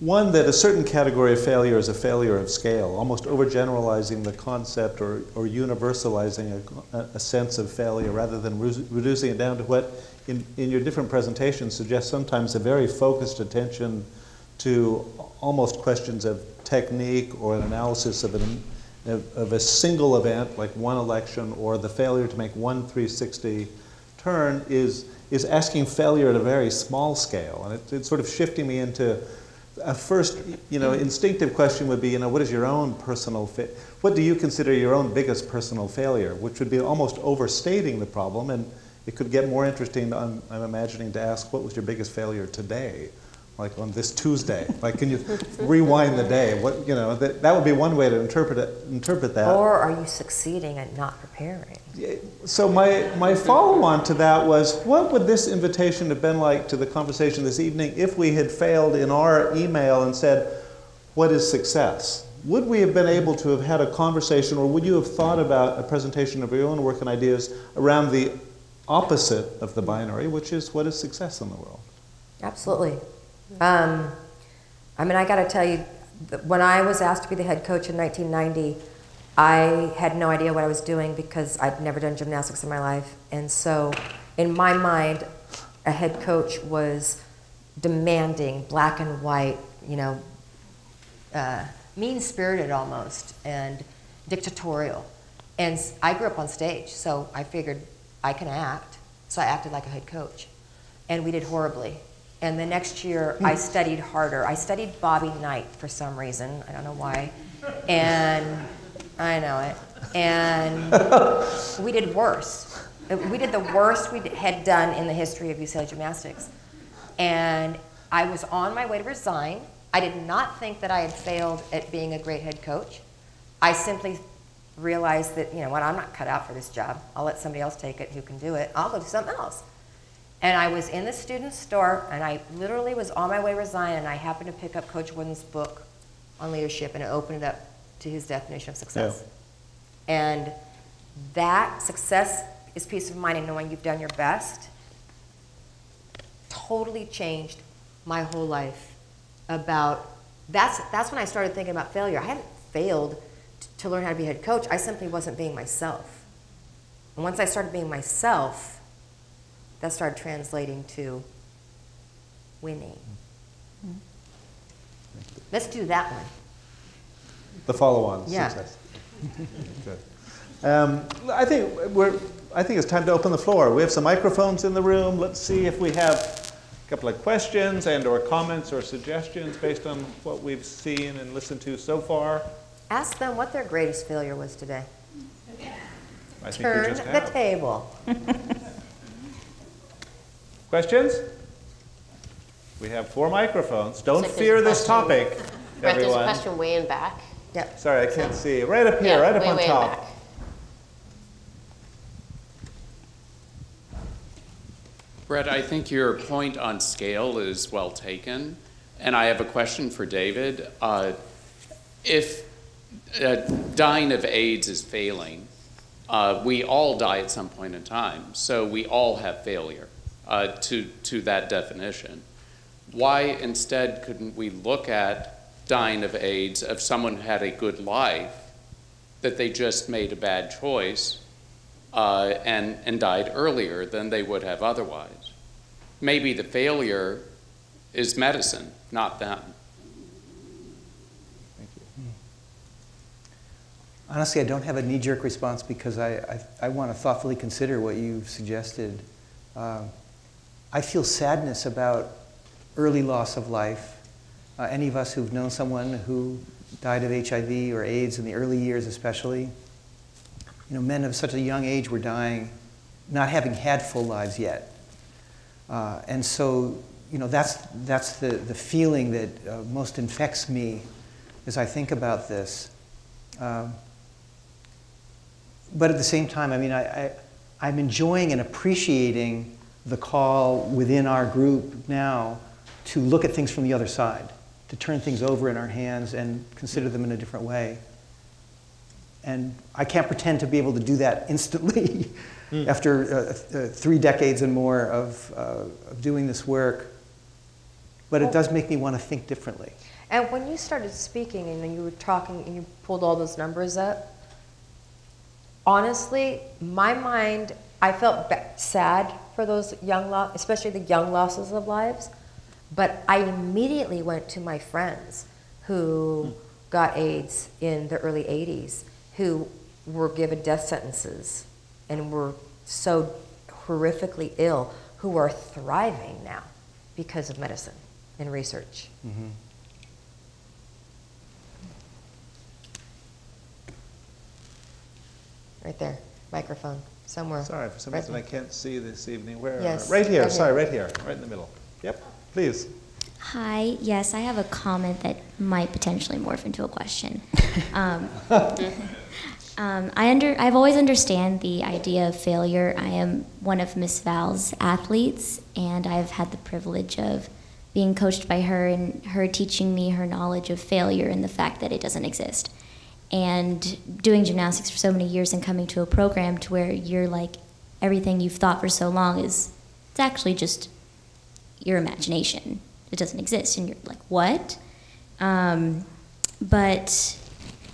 that a certain category of failure is a failure of scale, almost overgeneralizing the concept or universalizing a sense of failure rather than reducing it down to what, in your different presentations, suggests sometimes a very focused attention to almost questions of technique or an analysis of a single event, like one election, or the failure to make one 360 turn is asking failure at a very small scale. And it's sort of shifting me into a first, instinctive question would be, what is your own personal what do you consider your own biggest personal failure? Which would be almost overstating the problem, and it could get more interesting, I'm imagining, to ask, what was your biggest failure today? Like on this Tuesday, like, can you rewind the day? What, that would be one way to interpret that. Or are you succeeding at not preparing? So my follow-on to that was, what would this invitation have been like to the conversation this evening if we had failed in our email and said, what is success? Would we have been able to have had a conversation, or would you have thought about a presentation of your own work and ideas around the opposite of the binary, which is, what is success in the world? Absolutely. I got to tell you, when I was asked to be the head coach in 1990, I had no idea what I was doing because I'd never done gymnastics in my life. And so in my mind, a head coach was demanding, black and white, mean-spirited almost, and dictatorial. And I grew up on stage, so I figured I can act. So I acted like a head coach. And we did horribly. And the next year, I studied harder. I studied Bobby Knight for some reason. I don't know why. And I know it. And we did worse. We did the worst we had done in the history of UCLA gymnastics. And I was on my way to resign. I did not think that I had failed at being a great head coach. I simply realized that, I'm not cut out for this job. I'll let somebody else take it who can do it. I'll go do something else. And I was in the student store, and I literally was on my way to resign, and I happened to pick up Coach Wooden's book on leadership, and it opened it up to his definition of success. Yeah. And that success is peace of mind and knowing you've done your best totally changed my whole life about, that's when I started thinking about failure. I hadn't failed to learn how to be a head coach. I simply wasn't being myself. And once I started being myself, that started translating to winning. Mm-hmm. Let's do that one. The follow-on yeah. success. Good. I think it's time to open the floor. We have some microphones in the room. Let's see if we have a couple of questions and/or comments or suggestions based on what we've seen and listened to so far. Ask them what their greatest failure was today. I think Turn we just the table. Questions? We have 4 microphones. Don't fear this topic, Brett, everyone. there's a question way in back. Yep. Sorry, I can't see. Right up here, right up on top. Brett, I think your point on scale is well taken, and I have a question for David. If dying of AIDS is failing, we all die at some point in time, so we all have failure. To that definition. Why instead couldn't we look at dying of AIDS if someone had a good life, that they just made a bad choice and died earlier than they would have otherwise? Maybe the failure is medicine, not them. Thank you. Honestly, I don't have a knee-jerk response because I want to thoughtfully consider what you've suggested. I feel sadness about early loss of life. Any of us who've known someone who died of HIV or AIDS in the early years especially, men of such a young age were dying, not having had full lives yet. And so, that's the feeling that most infects me as I think about this. But at the same time, I mean, I'm enjoying and appreciating the call within our group now to look at things from the other side, to turn things over in our hands and consider them in a different way. And I can't pretend to be able to do that instantly after 3 decades and more of doing this work. But it does make me want to think differently. And when you started speaking and you were talking and you pulled all those numbers up, honestly, my mind, I felt sad for those young, especially the young losses of lives, but I immediately went to my friends who got AIDS in the early 80s, who were given death sentences and were so horrifically ill, who are thriving now because of medicine and research. Mm-hmm. Right there, microphone, somewhere. Sorry, for some reason I can't see this evening. Where? Yes, right here, right sorry, here. right here, right in the middle. Yep, please. Hi, yes, I have a comment that might potentially morph into a question. I've always understand the idea of failure. I am one of Miss Val's athletes, and I've had the privilege of being coached by her and her teaching me her knowledge of failure and the fact that it doesn't exist. And doing gymnastics for so many years and coming to a program to where you're like, everything you've thought for so long it's actually just your imagination. It doesn't exist. And you're like, what? But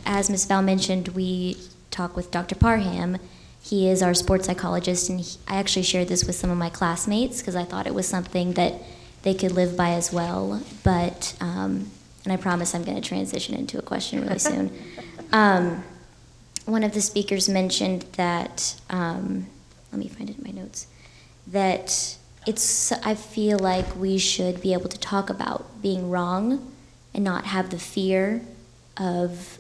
as Ms. Val mentioned, we talk with Dr. Parham. He is our sports psychologist, and I actually shared this with some of my classmates because I thought it was something that they could live by as well. But, and I promise I'm going to transition into a question really soon. One of the speakers mentioned that, let me find it in my notes, that I feel like we should be able to talk about being wrong and not have the fear of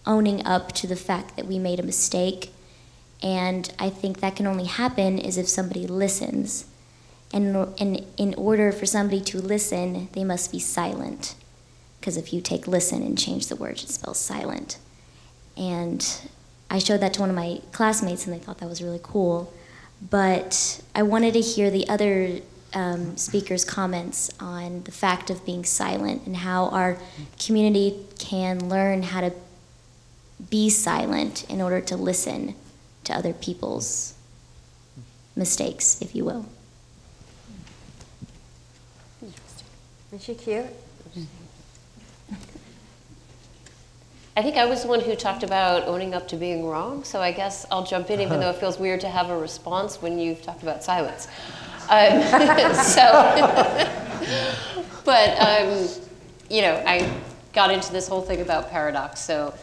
owning up to the fact that we made a mistake. And I think that can only happen is if somebody listens. And in order for somebody to listen, they must be silent. Because if you take listen and change the word, it spells silent. And I showed that to one of my classmates, and they thought that was really cool. But I wanted to hear the other speakers' comments on the fact of being silent and how our community can learn how to be silent in order to listen to other people's mistakes, if you will. Is she cute? I think I was the one who talked about owning up to being wrong, so I guess I'll jump in, even though it feels weird to have a response when you've talked about silence. You know, I got into this whole thing about paradox, so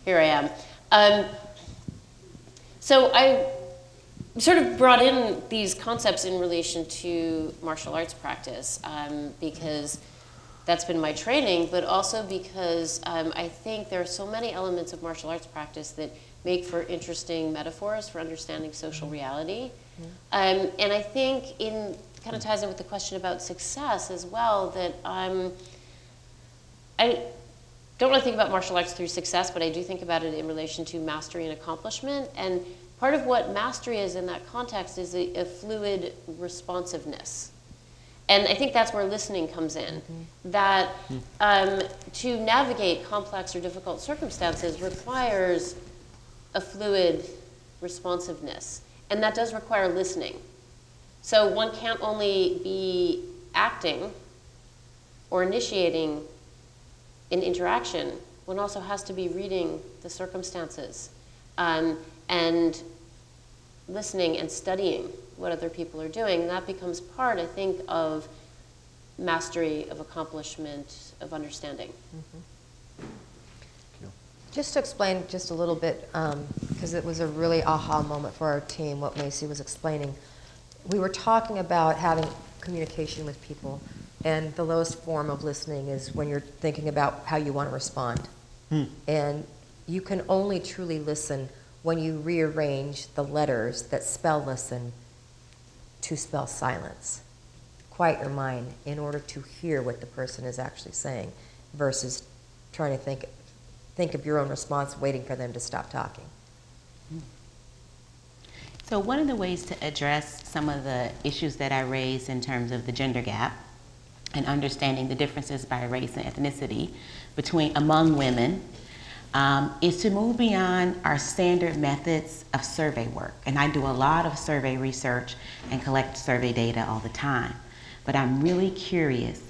here I am. So I sort of brought in these concepts in relation to martial arts practice because that's been my training, but also because I think there are so many elements of martial arts practice that make for interesting metaphors for understanding social reality. And I think it kind of ties in with the question about success as well, that I don't really think about martial arts through success, but I do think about it in relation to mastery and accomplishment. And part of what mastery is in that context is a fluid responsiveness. And I think that's where listening comes in. That to navigate complex or difficult circumstances requires a fluid responsiveness. And that does require listening. So one can't only be acting or initiating an interaction, one also has to be reading the circumstances and listening and studying what other people are doing. And that becomes part, I think, of mastery, of accomplishment, of understanding. Just to explain just a little bit, because it was a really aha moment for our team, what Macy was explaining. We were talking about having communication with people, and the lowest form of listening is when you're thinking about how you want to respond. And you can only truly listen when you rearrange the letters that spell listen to spell silence. Quiet your mind in order to hear what the person is actually saying versus trying to think think of your own response waiting for them to stop talking. So one of the ways to address some of the issues that I raised in terms of the gender gap and understanding the differences by race and ethnicity among women is to move beyond our standard methods of survey work. And I do a lot of survey research and collect survey data all the time. But I'm really curious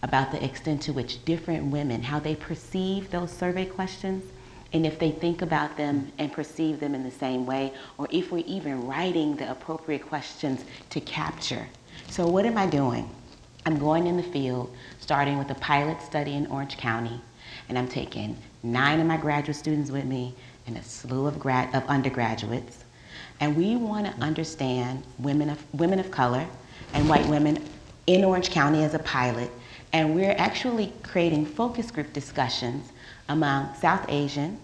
about the extent to which different women, how they perceive those survey questions, and if they think about them and perceive them in the same way, or if we're even writing the appropriate questions to capture. So what am I doing? I'm going in the field, starting with a pilot study in Orange County, and I'm taking 9 of my graduate students with me and a slew of undergraduates. And we want to understand women of color and white women in Orange County as a pilot. And we're actually creating focus group discussions among South Asian,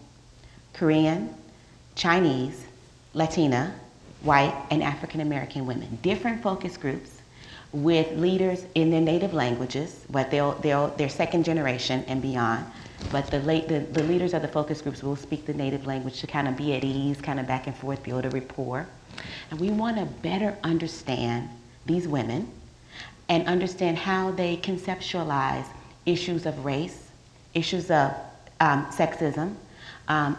Korean, Chinese, Latina, white, and African American women. Different focus groups with leaders in their native languages, but they're second generation and beyond. But the leaders of the focus groups will speak the native language to kind of be at ease, kind of back and forth, build a rapport. And we want to better understand these women and understand how they conceptualize issues of race, issues of sexism,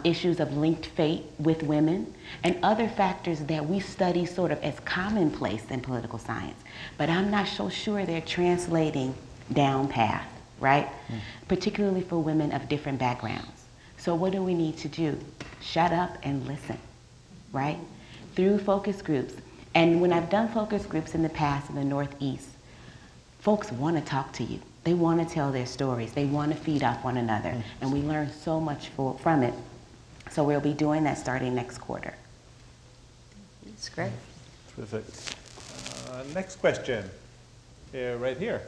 issues of linked fate with women, and other factors that we study sort of as commonplace in political science. But I'm not so sure they're translating down path, right? Particularly for women of different backgrounds. So what do we need to do? Shut up and listen, right? Through focus groups. And when I've done focus groups in the past in the Northeast, folks want to talk to you. They want to tell their stories. They want to feed off one another. And we learn so much from it. So we'll be doing that starting next quarter. That's great. Terrific. Next question. Right here.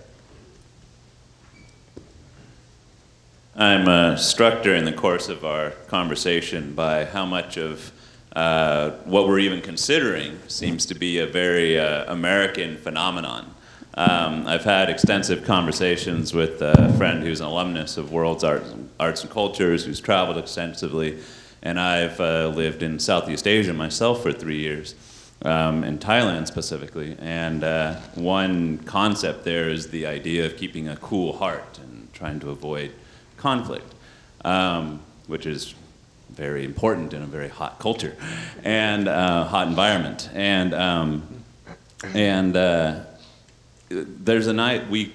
I'm struck during the course of our conversation by how much of what we're even considering seems to be a very American phenomenon. I've had extensive conversations with a friend who's an alumnus of World's Arts and Cultures, who's traveled extensively, and I've lived in Southeast Asia myself for 3 years, in Thailand specifically, and one concept there is the idea of keeping a cool heart and trying to avoid conflict, which is very important in a very hot culture and hot environment. There's a night we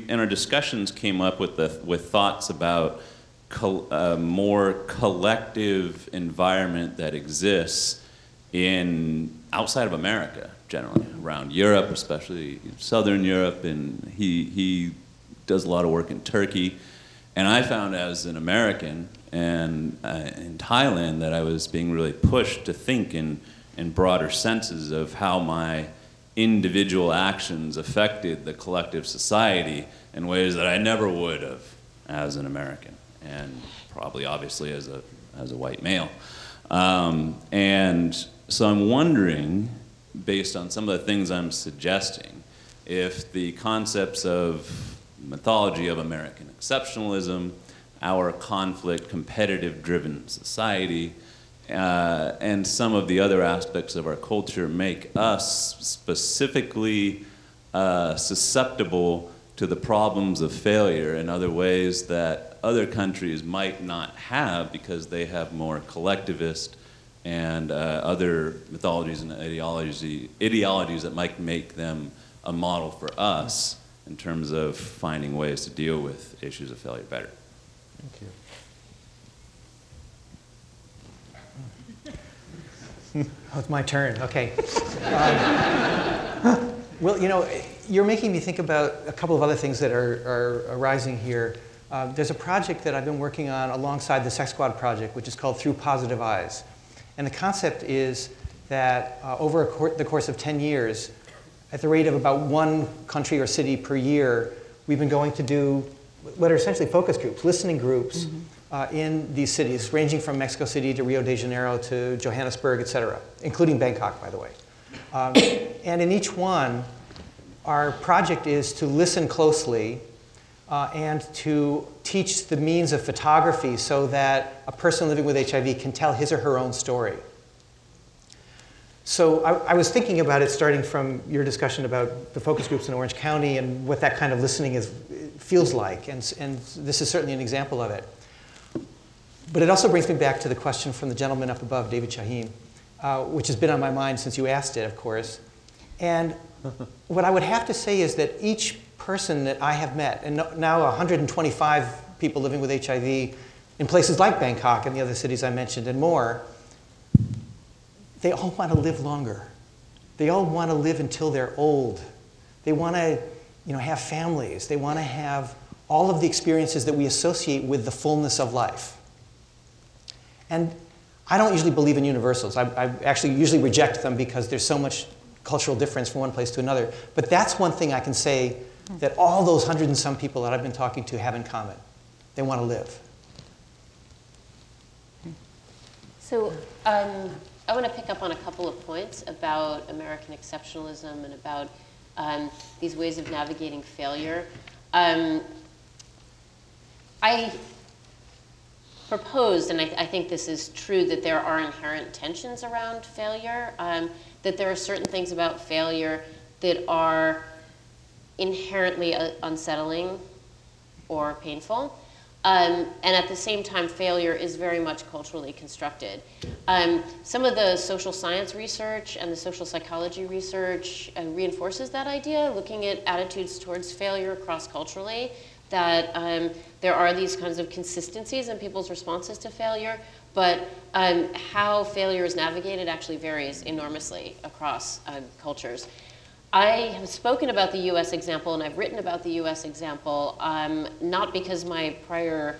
in our discussions came up with thoughts about a more collective environment that exists outside of America generally, around Europe, especially Southern Europe, and he does a lot of work in Turkey. And I found as an American and in Thailand that I was being really pushed to think in broader senses of how my individual actions affected the collective society in ways that I never would have as an American, and probably obviously as a white male. And so I'm wondering, based on some of the things I'm suggesting, if the concepts of mythology of American exceptionalism, our conflict, competitive-driven society, and some of the other aspects of our culture make us specifically susceptible to the problems of failure in other ways that other countries might not have because they have more collectivist and other mythologies and ideologies that might make them a model for us in terms of finding ways to deal with issues of failure better. Thank you. Oh, it's my turn. Okay. Well, you know, you're making me think about a couple of other things that are arising here. There's a project that I've been working on alongside the Sex Squad project, which is called Through Positive Eyes. And the concept is that over the course of 10 years, at the rate of about 1 country or city per year, we've been going to do what are essentially focus groups, listening groups, in these cities, ranging from Mexico City to Rio de Janeiro to Johannesburg, et cetera, including Bangkok, by the way. And in each one, our project is to listen closely and to teach the means of photography so that a person living with HIV can tell his or her own story. So I was thinking about it starting from your discussion about the focus groups in Orange County and what that kind of listening feels like, and this is certainly an example of it. But it also brings me back to the question from the gentleman up above, David Shaheen, which has been on my mind since you asked it, of course. And what I would have to say is that each person that I have met, and now 125 people living with HIV in places like Bangkok and the other cities I mentioned and more, they all want to live longer. They all want to live until they're old. They want to, have families. They want to have all of the experiences that we associate with the fullness of life. And I don't usually believe in universals. I actually usually reject them because there's so much cultural difference from one place to another. But that's one thing I can say that all those 100 and some people that I've been talking to have in common. They want to live. So I want to pick up on a couple of points about American exceptionalism and about these ways of navigating failure. I proposed, and I think this is true, that there are inherent tensions around failure, that there are certain things about failure that are inherently unsettling or painful. And at the same time, failure is very much culturally constructed. Some of the social science research and the social psychology research reinforces that idea, looking at attitudes towards failure cross-culturally, that there are these kinds of consistencies in people's responses to failure, but how failure is navigated actually varies enormously across cultures. I have spoken about the US example and I've written about the US example, not because my prior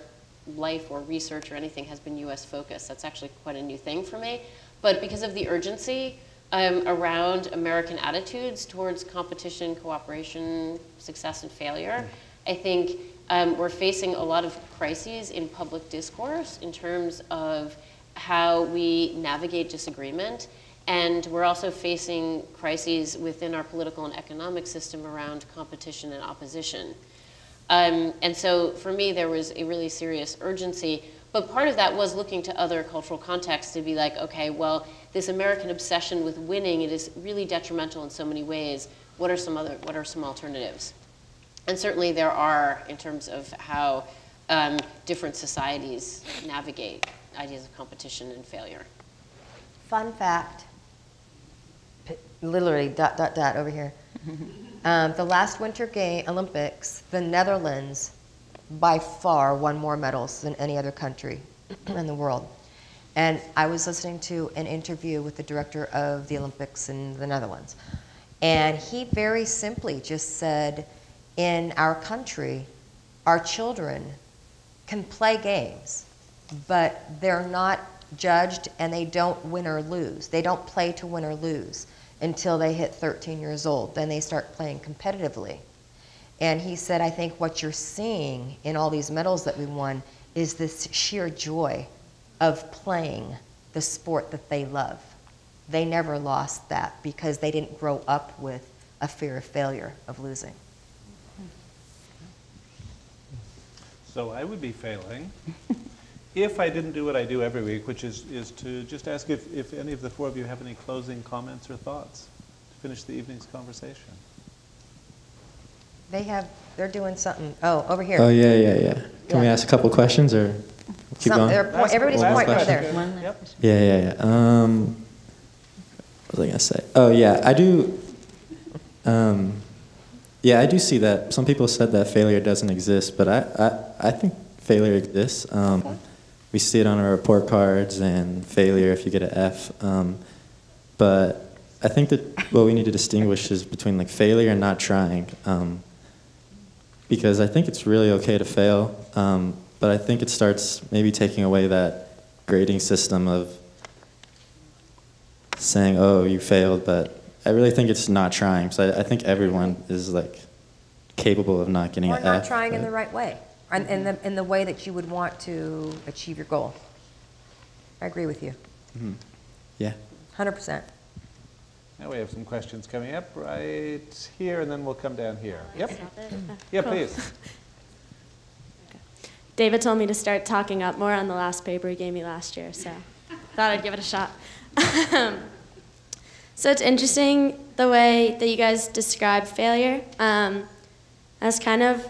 life or research or anything has been US focused. That's actually quite a new thing for me, but because of the urgency around American attitudes towards competition, cooperation, success, and failure. I think we're facing a lot of crises in public discourse in terms of how we navigate disagreement. And we're also facing crises within our political and economic system around competition and opposition. And so for me, there was a really serious urgency. But part of that was looking to other cultural contexts to be like, okay, well, this American obsession with winning, it is really detrimental in so many ways. What are some alternatives? And certainly there are, in terms of how different societies navigate ideas of competition and failure. Fun fact. Literally, ... over here. The last Winter Olympics, the Netherlands, by far, won more medals than any other country in the world. And I was listening to an interview with the director of the Olympics in the Netherlands. And he very simply just said, in our country, our children can play games, but they're not judged and they don't win or lose. They don't play to win or lose until they hit 13 years old. Then they start playing competitively. And he said, I think what you're seeing in all these medals that we won is this sheer joy of playing the sport that they love. They never lost that because they didn't grow up with a fear of failure, of losing. So I would be failing if I didn't do what I do every week, which is to just ask if any of the four of you have any closing comments or thoughts to finish the evening's conversation. They're doing something. Oh, over here. Oh, yeah. Can we ask a couple questions or keep going? Everybody's pointing over there. Yep. Yeah. What was I going to say? Oh, yeah, I do. Yeah, I do see that. Some people said that failure doesn't exist, but I think failure exists. We see it on our report cards and failure if you get an F. But I think that what we need to distinguish is between like failure and not trying. Because I think it's really okay to fail, but I think it starts maybe taking away that grading system of saying, oh, you failed, but I really think it's not trying. So I think everyone is like capable of not getting an F. Or not trying in the right way, in the way that you would want to achieve your goal. I agree with you. Mm-hmm. Yeah. 100%. Now we have some questions coming up right here, and then we'll come down here. Yep. Yeah, please. David told me to start talking up more on the last paper he gave me last year, so thought I'd give it a shot. So it's interesting the way that you guys describe failure. I'm kind of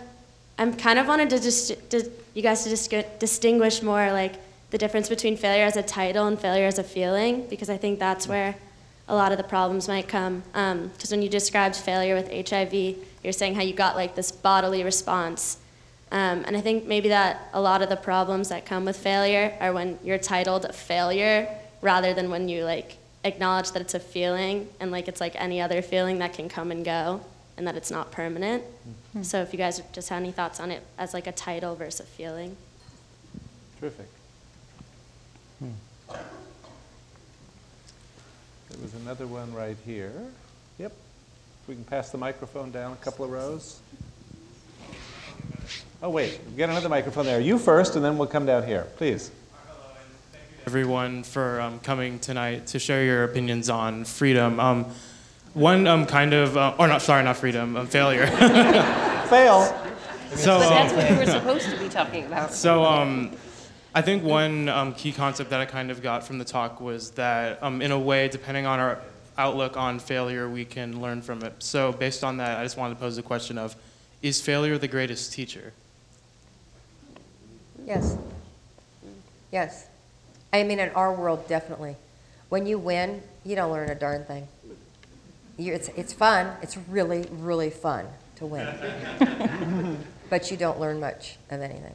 wanted to you guys to distinguish more like the difference between failure as a title and failure as a feeling, because I think that's where a lot of the problems might come. Because when you described failure with HIV, you're saying how you got like this bodily response. And I think maybe that a lot of the problems that come with failure are when you're titled failure rather than when you like acknowledge that it's a feeling and like it's like any other feeling that can come and go and that it's not permanent. Mm-hmm. So if you guys just have any thoughts on it as like a title versus a feeling. Terrific. There was another one right here. Yep. We can pass the microphone down a couple of rows. Oh, wait. We've got another microphone there. You first, and then we'll come down here. Please. Hello, and thank you everyone for coming tonight to share your opinions on freedom. One kind of, or not, sorry, not freedom, failure. Fail. But So, that's what we were supposed to be talking about. So I think one key concept that I kind of got from the talk was that in a way, depending on our outlook on failure, we can learn from it. So based on that, I just wanted to pose the question of, is failure the greatest teacher? Yes. Yes. I mean, in our world, definitely. When you win, you don't learn a darn thing. It's fun. It's really, really fun to win. But you don't learn much of anything.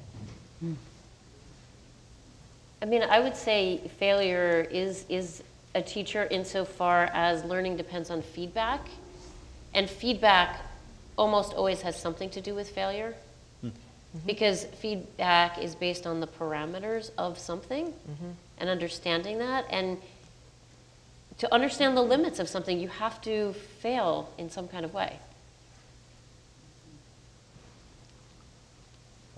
I mean, I would say failure is a teacher insofar as learning depends on feedback. And feedback almost always has something to do with failure. Because feedback is based on the parameters of something and understanding that. And to understand the limits of something, you have to fail in some kind of way.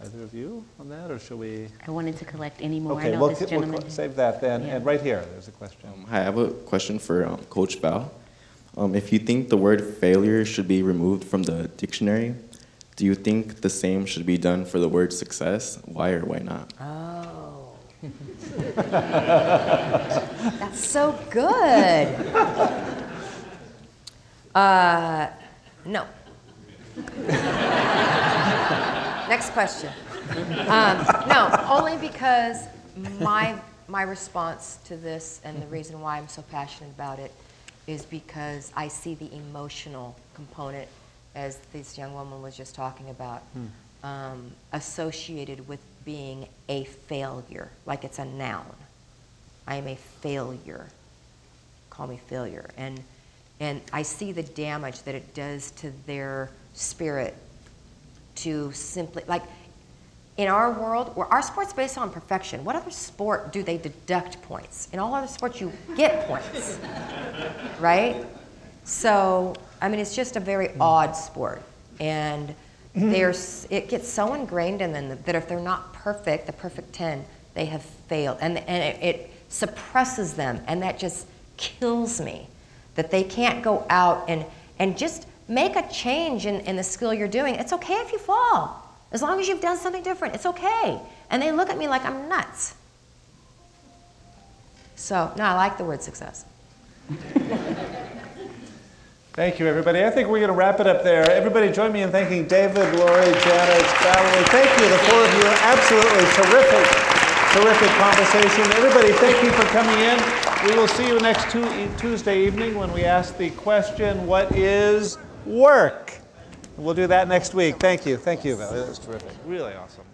Either of you on that, or shall we? I wanted to collect any more. Okay, I know we'll save that then. Yeah. And right here, there's a question. Hi, I have a question for Coach Val. If you think the word failure should be removed from the dictionary, do you think the same should be done for the word success? Why or why not? Oh. That's so good. No. Next question. No, only because my response to this and the reason why I'm so passionate about it is because I see the emotional component, as this young woman was just talking about, associated with being a failure, like it's a noun. I am a failure. Call me failure. And I see the damage that it does to their spirit to simply, like, in our world, where our sport's based on perfection, what other sport do they deduct points? In all other sports, you get points, right? So, I mean, it's just a very odd sport. And it gets so ingrained in them that if they're not perfect, the perfect 10, they have failed. And it suppresses them, and that just kills me, that they can't go out and just make a change in the skill you're doing. It's okay if you fall. As long as you've done something different, it's okay. And they look at me like I'm nuts. So, no, I like the word success. Thank you, everybody. I think we're going to wrap it up there. Everybody join me in thanking David, Lorrie, Janet, Valorie. Thank you, the four of you. Absolutely terrific conversation. Everybody, thank you for coming in. We will see you next Tuesday evening when we ask the question, what is work? We'll do that next week. Thank you. Thank you, Valerie. That was terrific. Really awesome.